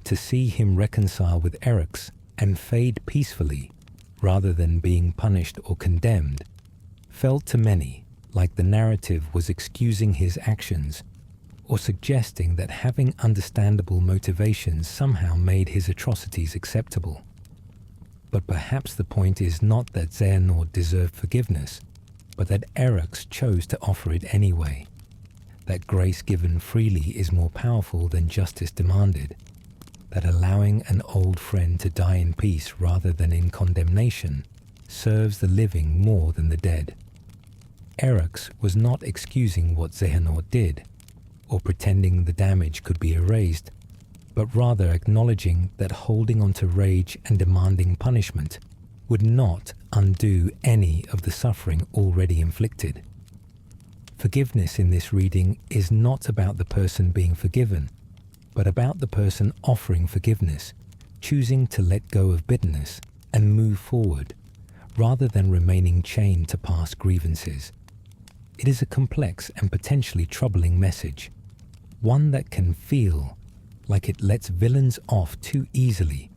To see him reconcile with Roxas and fade peacefully, rather than being punished or condemned, felt to many like the narrative was excusing his actions or suggesting that having understandable motivations somehow made his atrocities acceptable. But perhaps the point is not that Xehanort deserved forgiveness, but that Roxas chose to offer it anyway. That grace given freely is more powerful than justice demanded. That allowing an old friend to die in peace rather than in condemnation serves the living more than the dead. Roxas was not excusing what Xehanort did, or pretending the damage could be erased, but rather acknowledging that holding on to rage and demanding punishment would not undo any of the suffering already inflicted. Forgiveness in this reading is not about the person being forgiven, but about the person offering forgiveness, choosing to let go of bitterness and move forward, rather than remaining chained to past grievances. It is a complex and potentially troubling message, one that can feel like it lets villains off too easily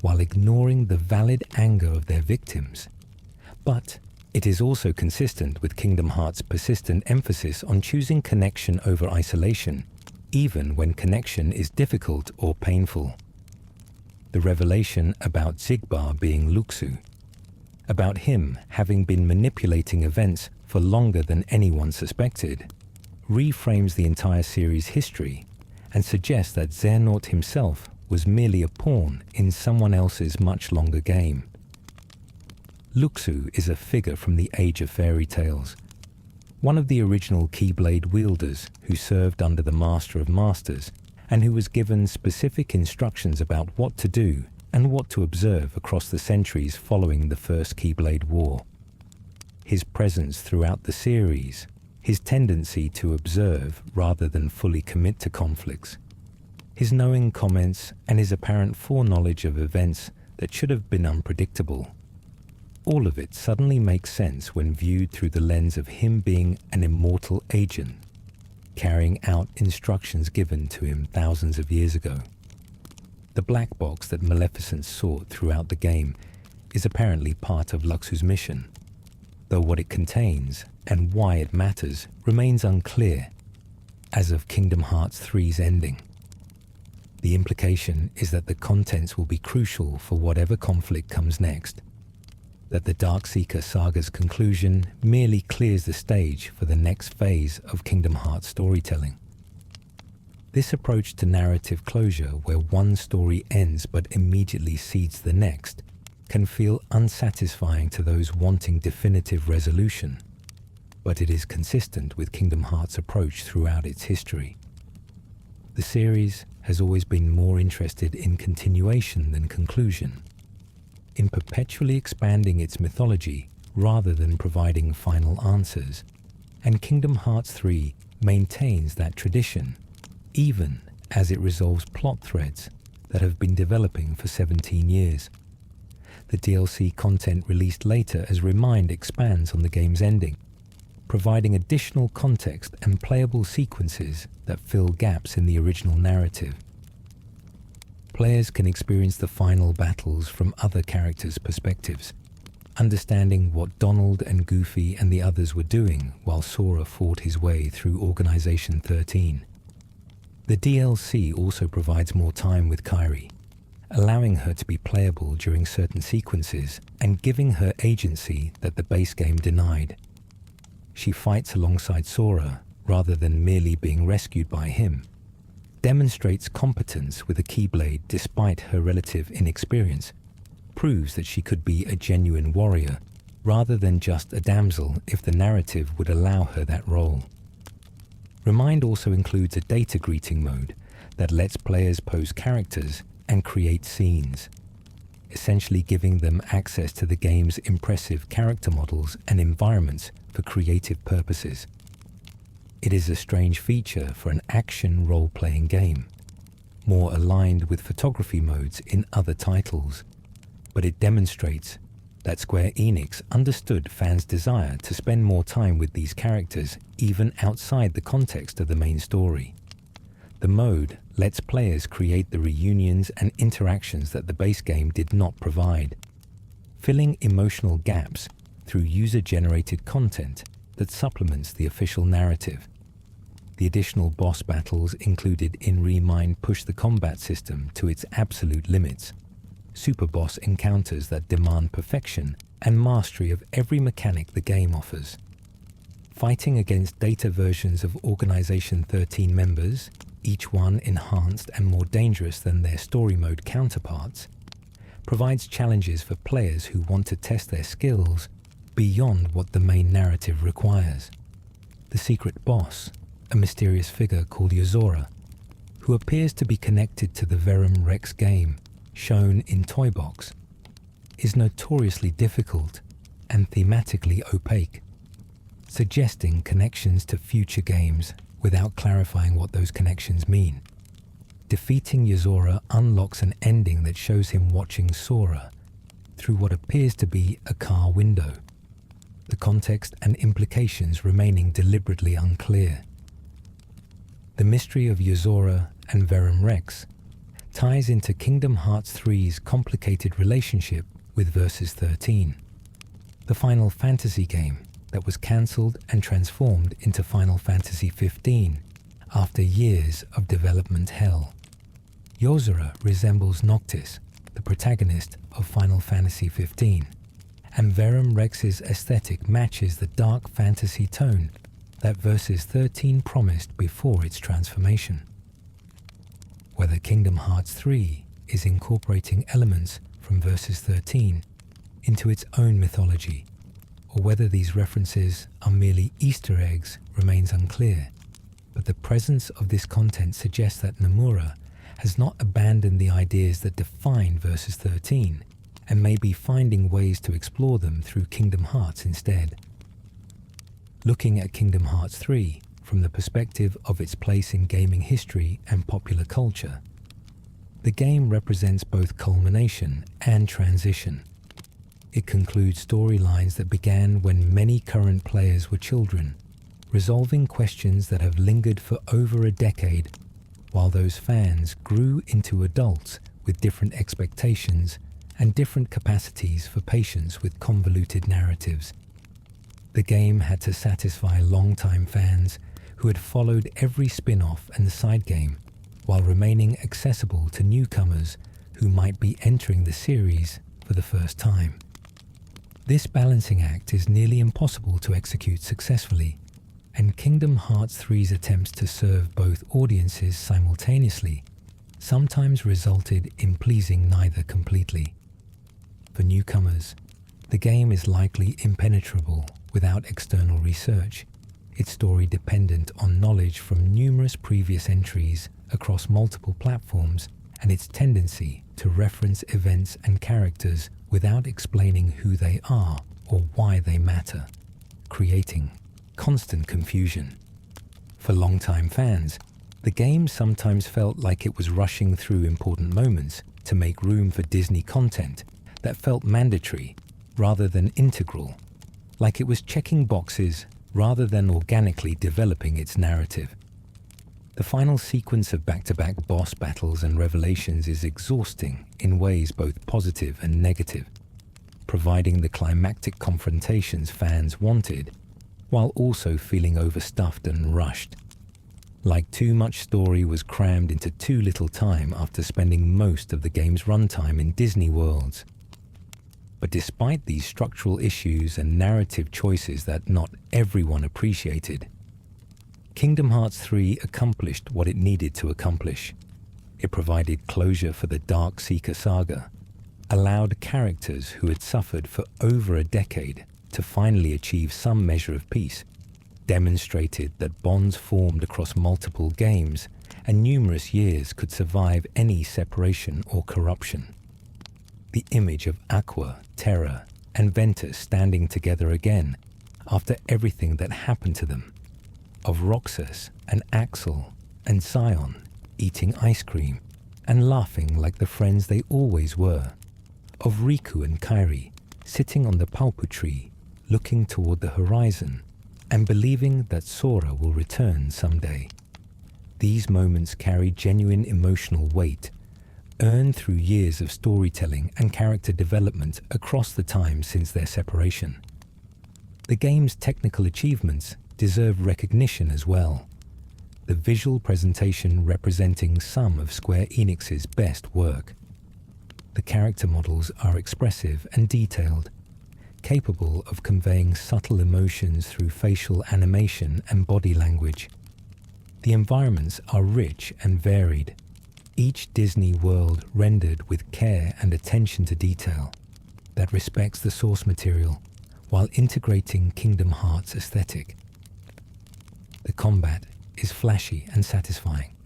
while ignoring the valid anger of their victims. But it is also consistent with Kingdom Hearts' persistent emphasis on choosing connection over isolation, even when connection is difficult or painful. The revelation about Xigbar being Luxu, about him having been manipulating events for longer than anyone suspected, reframes the entire series' history and suggests that Xehanort himself was merely a pawn in someone else's much longer game. Luxu is a figure from the Age of Fairy Tales, one of the original Keyblade wielders who served under the Master of Masters and who was given specific instructions about what to do and what to observe across the centuries following the First Keyblade War. His presence throughout the series, his tendency to observe rather than fully commit to conflicts, his knowing comments and his apparent foreknowledge of events that should have been unpredictable. All of it suddenly makes sense when viewed through the lens of him being an immortal agent, carrying out instructions given to him thousands of years ago. The black box that Maleficent sought throughout the game is apparently part of Luxu's mission, though what it contains and why it matters remains unclear, as of Kingdom Hearts 3's ending. The implication is that the contents will be crucial for whatever conflict comes next, that the Darkseeker saga's conclusion merely clears the stage for the next phase of Kingdom Hearts storytelling. This approach to narrative closure, where one story ends but immediately seeds the next, can feel unsatisfying to those wanting definitive resolution, but it is consistent with Kingdom Hearts' approach throughout its history. The series has always been more interested in continuation than conclusion, in perpetually expanding its mythology rather than providing final answers, and Kingdom Hearts 3 maintains that tradition, even as it resolves plot threads that have been developing for 17 years. The DLC content released later as Remind expands on the game's ending, providing additional context and playable sequences that fill gaps in the original narrative. Players can experience the final battles from other characters' perspectives, understanding what Donald and Goofy and the others were doing while Sora fought his way through Organization 13. The DLC also provides more time with Kairi, allowing her to be playable during certain sequences and giving her agency that the base game denied. She fights alongside Sora rather than merely being rescued by him, demonstrates competence with a Keyblade despite her relative inexperience, proves that she could be a genuine warrior rather than just a damsel if the narrative would allow her that role. Remind also includes a data greeting mode that lets players pose characters and create scenes, essentially giving them access to the game's impressive character models and environments for creative purposes. It is a strange feature for an action role-playing game, more aligned with photography modes in other titles, but it demonstrates that Square Enix understood fans' desire to spend more time with these characters even outside the context of the main story. The mode lets players create the reunions and interactions that the base game did not provide, filling emotional gaps through user-generated content that supplements the official narrative. The additional boss battles included in Remind push the combat system to its absolute limits, super boss encounters that demand perfection and mastery of every mechanic the game offers. Fighting against data versions of Organization 13 members, each one enhanced and more dangerous than their story mode counterparts, provides challenges for players who want to test their skills beyond what the main narrative requires. The secret boss, a mysterious figure called Yozora, who appears to be connected to the Verum Rex game, shown in Toy Box, is notoriously difficult and thematically opaque, suggesting connections to future games without clarifying what those connections mean. Defeating Yozora unlocks an ending that shows him watching Sora through what appears to be a car window, the context and implications remaining deliberately unclear. The mystery of Yozora and Verum Rex ties into Kingdom Hearts 3's complicated relationship with Versus 13, the Final Fantasy game that was cancelled and transformed into Final Fantasy 15 after years of development hell. Yozora resembles Noctis, the protagonist of Final Fantasy 15, and Verum Rex's aesthetic matches the dark fantasy tone that Versus 13 promised before its transformation. Whether Kingdom Hearts 3 is incorporating elements from Versus 13 into its own mythology, or whether these references are merely Easter eggs remains unclear, but the presence of this content suggests that Nomura has not abandoned the ideas that define Versus 13 and may be finding ways to explore them through Kingdom Hearts instead. Looking at Kingdom Hearts 3 from the perspective of its place in gaming history and popular culture, the game represents both culmination and transition. It concludes storylines that began when many current players were children, resolving questions that have lingered for over a decade, while those fans grew into adults with different expectations and different capacities for patience with convoluted narratives. The game had to satisfy longtime fans who had followed every spin-off and side game, while remaining accessible to newcomers who might be entering the series for the first time. This balancing act is nearly impossible to execute successfully, and Kingdom Hearts 3's attempts to serve both audiences simultaneously sometimes resulted in pleasing neither completely. For newcomers, the game is likely impenetrable without external research, its story dependent on knowledge from numerous previous entries across multiple platforms, and its tendency to reference events and characters without explaining who they are or why they matter, creating constant confusion. For longtime fans, the game sometimes felt like it was rushing through important moments to make room for Disney content that felt mandatory rather than integral, like it was checking boxes rather than organically developing its narrative. The final sequence of back-to-back boss battles and revelations is exhausting in ways both positive and negative, providing the climactic confrontations fans wanted, while also feeling overstuffed and rushed. Like too much story was crammed into too little time after spending most of the game's runtime in Disney worlds. But despite these structural issues and narrative choices that not everyone appreciated, Kingdom Hearts 3 accomplished what it needed to accomplish. It provided closure for the Dark Seeker saga, allowed characters who had suffered for over a decade to finally achieve some measure of peace, demonstrated that bonds formed across multiple games and numerous years could survive any separation or corruption. The image of Aqua, Terra, and Ventus standing together again after everything that happened to them, of Roxas and Axel and Xion eating ice cream and laughing like the friends they always were, of Riku and Kairi sitting on the pulpu tree looking toward the horizon and believing that Sora will return someday. These moments carry genuine emotional weight, earned through years of storytelling and character development across the time since their separation. The game's technical achievements deserve recognition as well. The visual presentation representing some of Square Enix's best work. The character models are expressive and detailed, capable of conveying subtle emotions through facial animation and body language. The environments are rich and varied, each Disney world rendered with care and attention to detail that respects the source material while integrating Kingdom Hearts' aesthetic. The combat is flashy and satisfying,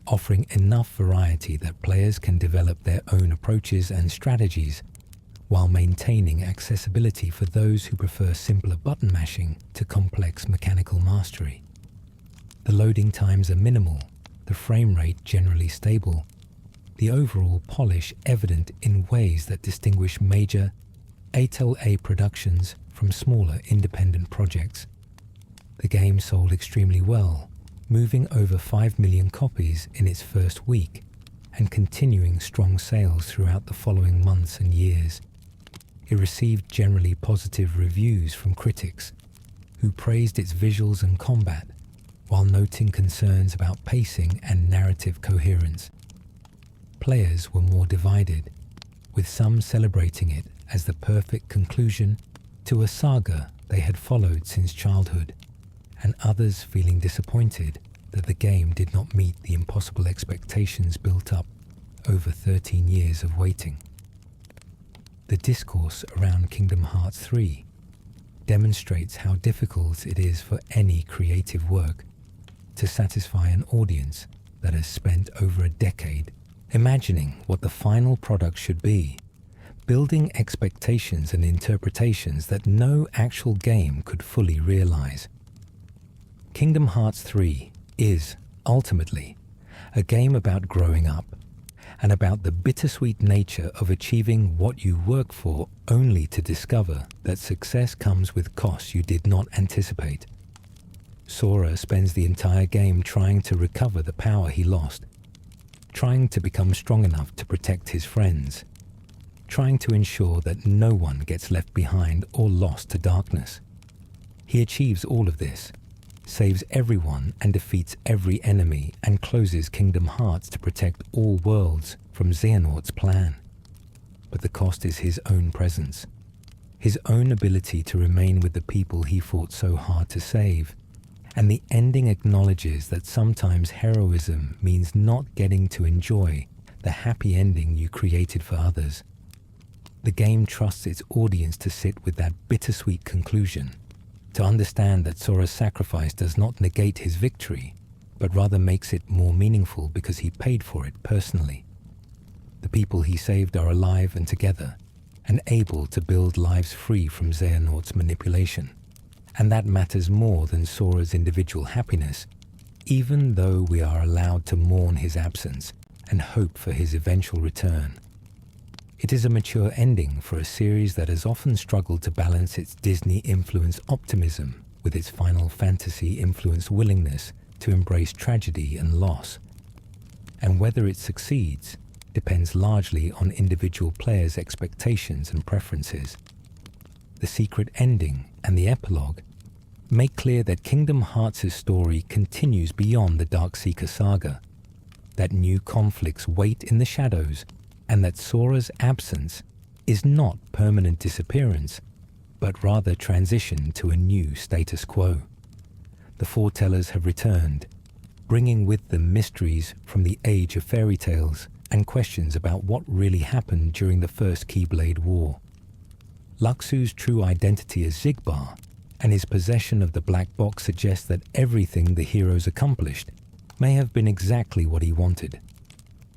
offering enough variety that players can develop their own approaches and strategies while maintaining accessibility for those who prefer simpler button mashing to complex mechanical mastery. The loading times are minimal, the frame rate generally stable, the overall polish evident in ways that distinguish major A productions from smaller independent projects. The game sold extremely well, moving over 5 million copies in its first week and continuing strong sales throughout the following months and years. It received generally positive reviews from critics, who praised its visuals and combat, while noting concerns about pacing and narrative coherence. Players were more divided, with some celebrating it as the perfect conclusion to a saga they had followed since childhood, and others feeling disappointed that the game did not meet the impossible expectations built up over 13 years of waiting. The discourse around Kingdom Hearts 3 demonstrates how difficult it is for any creative work to satisfy an audience that has spent over a decade imagining what the final product should be, building expectations and interpretations that no actual game could fully realize. Kingdom Hearts 3 is, ultimately, a game about growing up, and about the bittersweet nature of achieving what you work for only to discover that success comes with costs you did not anticipate. Sora spends the entire game trying to recover the power he lost, trying to become strong enough to protect his friends, trying to ensure that no one gets left behind or lost to darkness. He achieves all of this, saves everyone and defeats every enemy, and closes Kingdom Hearts to protect all worlds from Xehanort's plan. But the cost is his own presence, his own ability to remain with the people he fought so hard to save, and the ending acknowledges that sometimes heroism means not getting to enjoy the happy ending you created for others. The game trusts its audience to sit with that bittersweet conclusion, to understand that Sora's sacrifice does not negate his victory, but rather makes it more meaningful because he paid for it personally. The people he saved are alive and together, and able to build lives free from Xehanort's manipulation. And that matters more than Sora's individual happiness, even though we are allowed to mourn his absence and hope for his eventual return. It is a mature ending for a series that has often struggled to balance its Disney-influenced optimism with its Final Fantasy-influenced willingness to embrace tragedy and loss. And whether it succeeds depends largely on individual players' expectations and preferences. The secret ending and the epilogue make clear that Kingdom Hearts' story continues beyond the Darkseeker saga, that new conflicts wait in the shadows, and that Sora's absence is not permanent disappearance, but rather transition to a new status quo. The foretellers have returned, bringing with them mysteries from the age of fairy tales and questions about what really happened during the first Keyblade War. Luxu's true identity as Xigbar and his possession of the black box suggests that everything the heroes accomplished may have been exactly what he wanted,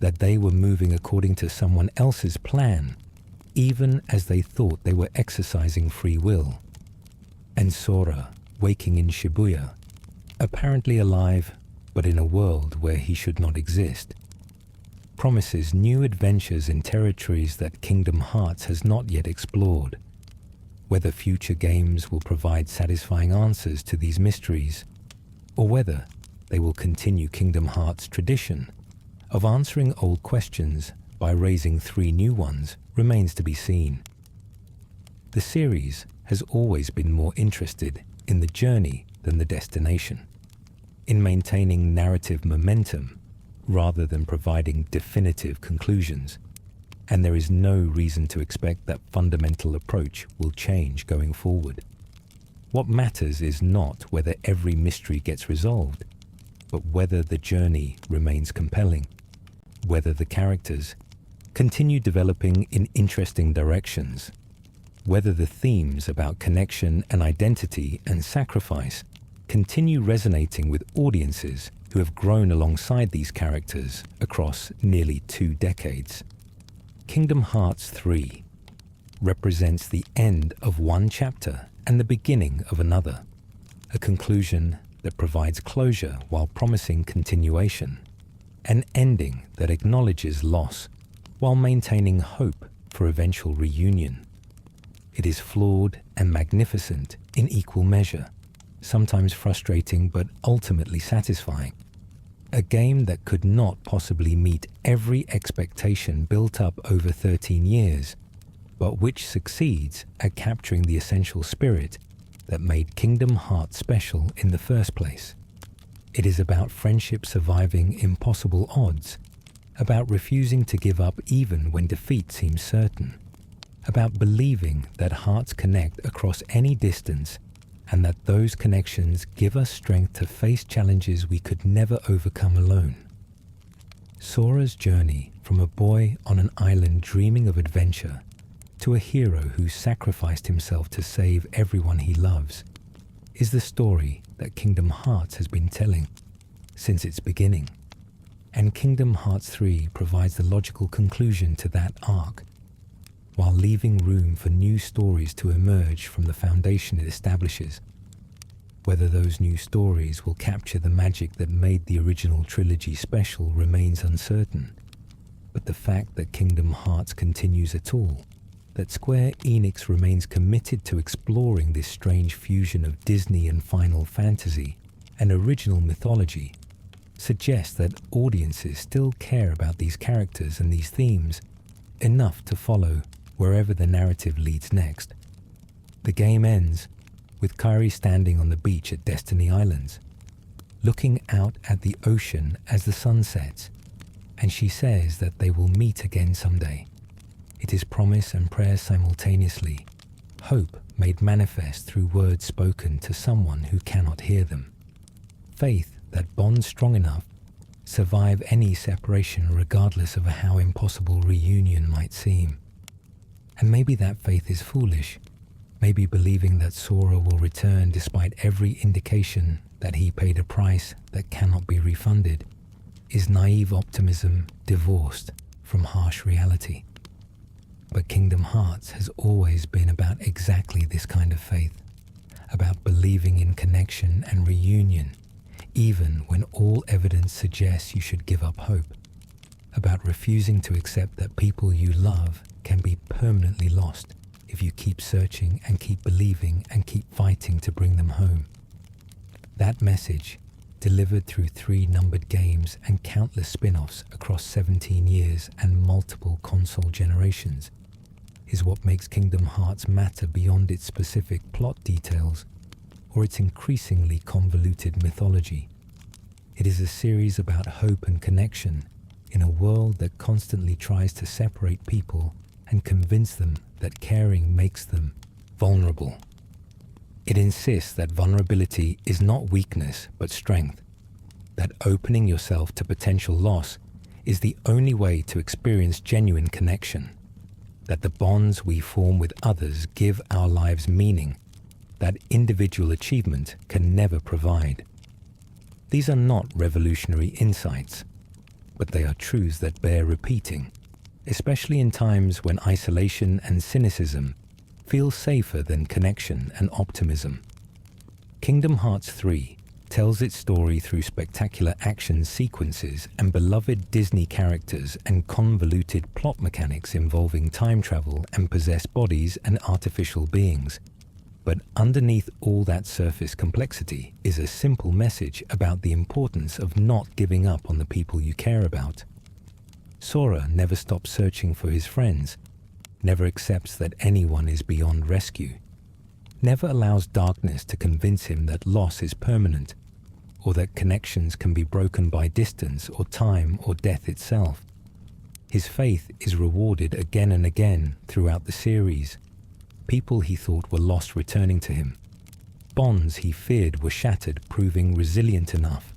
that they were moving according to someone else's plan, even as they thought they were exercising free will. And Sora, waking in Shibuya, apparently alive, but in a world where he should not exist, promises new adventures in territories that Kingdom Hearts has not yet explored. Whether future games will provide satisfying answers to these mysteries, or whether they will continue Kingdom Hearts' tradition of answering old questions by raising 3 new ones, remains to be seen. The series has always been more interested in the journey than the destination, in maintaining narrative momentum rather than providing definitive conclusions, and there is no reason to expect that fundamental approach will change going forward. What matters is not whether every mystery gets resolved, but whether the journey remains compelling, whether the characters continue developing in interesting directions, whether the themes about connection and identity and sacrifice continue resonating with audiences who have grown alongside these characters across nearly 2 decades. Kingdom Hearts 3 represents the end of one chapter and the beginning of another, a conclusion that provides closure while promising continuation, an ending that acknowledges loss while maintaining hope for eventual reunion. It is flawed and magnificent in equal measure, sometimes frustrating but ultimately satisfying. A game that could not possibly meet every expectation built up over 13 years, but which succeeds at capturing the essential spirit that made Kingdom Hearts special in the first place. It is about friendship surviving impossible odds, about refusing to give up even when defeat seems certain, about believing that hearts connect across any distance and that those connections give us strength to face challenges we could never overcome alone. Sora's journey from a boy on an island dreaming of adventure to a hero who sacrificed himself to save everyone he loves is the story that Kingdom Hearts has been telling since its beginning. And Kingdom Hearts 3 provides the logical conclusion to that arc, while leaving room for new stories to emerge from the foundation it establishes. Whether those new stories will capture the magic that made the original trilogy special remains uncertain, but the fact that Kingdom Hearts continues at all, that Square Enix remains committed to exploring this strange fusion of Disney and Final Fantasy and original mythology, suggests that audiences still care about these characters and these themes enough to follow wherever the narrative leads next. The game ends with Kairi standing on the beach at Destiny Islands, looking out at the ocean as the sun sets, and she says that they will meet again someday. It is promise and prayer simultaneously, hope made manifest through words spoken to someone who cannot hear them, faith that bonds strong enough survive any separation regardless of how impossible reunion might seem. And maybe that faith is foolish, maybe believing that Sora will return despite every indication that he paid a price that cannot be refunded is naive optimism divorced from harsh reality. But Kingdom Hearts has always been about exactly this kind of faith, about believing in connection and reunion, even when all evidence suggests you should give up hope, about refusing to accept that people you love can be permanently lost if you keep searching and keep believing and keep fighting to bring them home. That message, delivered through 3 numbered games and countless spin-offs across 17 years and multiple console generations, is what makes Kingdom Hearts matter beyond its specific plot details. or its increasingly convoluted mythology. It is a series about hope and connection in a world that constantly tries to separate people and convince them that caring makes them vulnerable. It insists that vulnerability is not weakness but strength, that opening yourself to potential loss is the only way to experience genuine connection, that the bonds we form with others give our lives meaning that individual achievement can never provide. These are not revolutionary insights, but they are truths that bear repeating, especially in times when isolation and cynicism feel safer than connection and optimism. Kingdom Hearts 3 tells its story through spectacular action sequences and beloved Disney characters and convoluted plot mechanics involving time travel and possessed bodies and artificial beings. But underneath all that surface complexity is a simple message about the importance of not giving up on the people you care about. Sora never stops searching for his friends, never accepts that anyone is beyond rescue, never allows darkness to convince him that loss is permanent, or that connections can be broken by distance or time or death itself. His faith is rewarded again and again throughout the series. People he thought were lost returning to him. Bonds he feared were shattered, proving resilient enough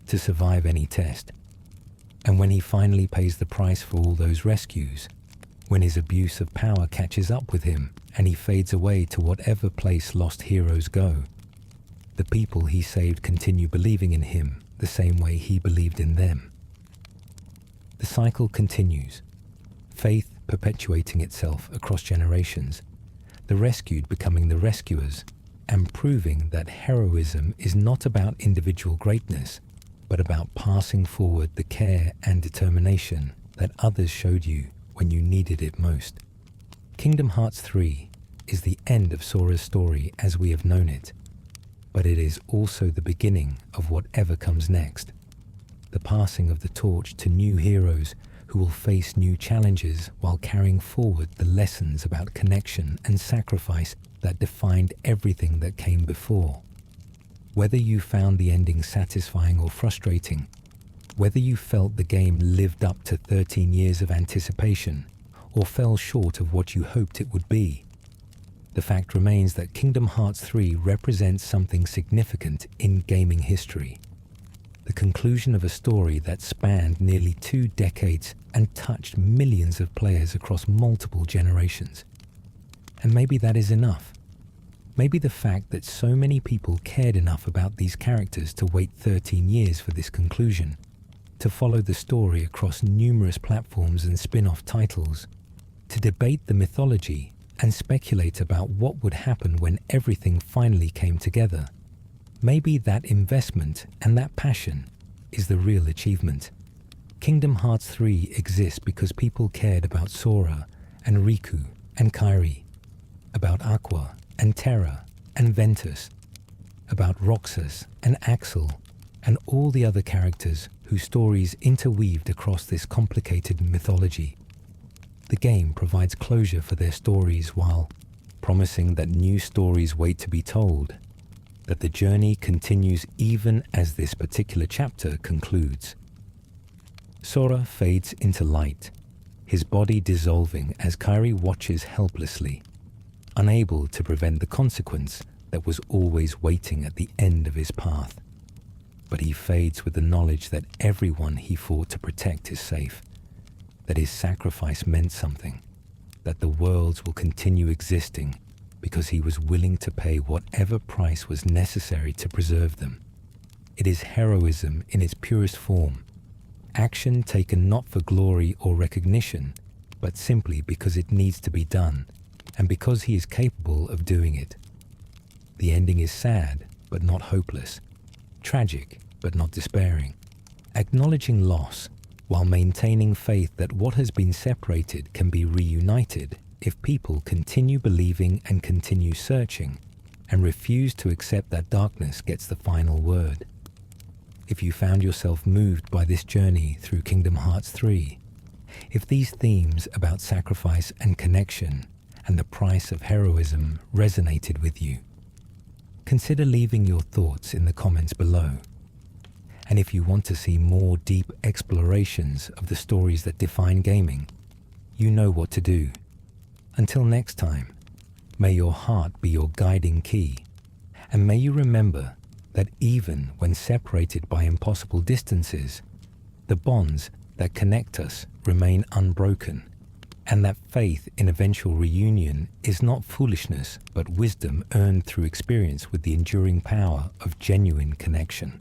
to survive any test. And when he finally pays the price for all those rescues, when his abuse of power catches up with him and he fades away to whatever place lost heroes go, the people he saved continue believing in him the same way he believed in them. The cycle continues, faith perpetuating itself across generations, the rescued becoming the rescuers, and proving that heroism is not about individual greatness, but about passing forward the care and determination that others showed you when you needed it most. Kingdom Hearts 3 is the end of Sora's story as we have known it, but it is also the beginning of whatever comes next, the passing of the torch to new heroes who will face new challenges while carrying forward the lessons about connection and sacrifice that defined everything that came before. Whether you found the ending satisfying or frustrating, whether you felt the game lived up to 13 years of anticipation or fell short of what you hoped it would be, the fact remains that Kingdom Hearts 3 represents something significant in gaming history. The conclusion of a story that spanned nearly 2 decades and touched millions of players across multiple generations. And maybe that is enough. Maybe the fact that so many people cared enough about these characters to wait 13 years for this conclusion, to follow the story across numerous platforms and spin-off titles, to debate the mythology and speculate about what would happen when everything finally came together. Maybe that investment and that passion is the real achievement. Kingdom Hearts 3 exists because people cared about Sora and Riku and Kairi, about Aqua and Terra and Ventus, about Roxas and Axel and all the other characters whose stories interweaved across this complicated mythology. The game provides closure for their stories while promising that new stories wait to be told, that the journey continues even as this particular chapter concludes. Sora fades into light, his body dissolving as Kairi watches helplessly, unable to prevent the consequence that was always waiting at the end of his path. But he fades with the knowledge that everyone he fought to protect is safe, that his sacrifice meant something, that the worlds will continue existing because he was willing to pay whatever price was necessary to preserve them. It is heroism in its purest form, action taken not for glory or recognition, but simply because it needs to be done, and because he is capable of doing it. The ending is sad, but not hopeless, tragic, but not despairing, acknowledging loss, while maintaining faith that what has been separated can be reunited if people continue believing and continue searching, and refuse to accept that darkness gets the final word. If you found yourself moved by this journey through Kingdom Hearts 3, if these themes about sacrifice and connection and the price of heroism resonated with you, consider leaving your thoughts in the comments below. And if you want to see more deep explorations of the stories that define gaming, you know what to do. Until next time, may your heart be your guiding key, and may you remember that even when separated by impossible distances, the bonds that connect us remain unbroken, and that faith in eventual reunion is not foolishness but wisdom earned through experience with the enduring power of genuine connection.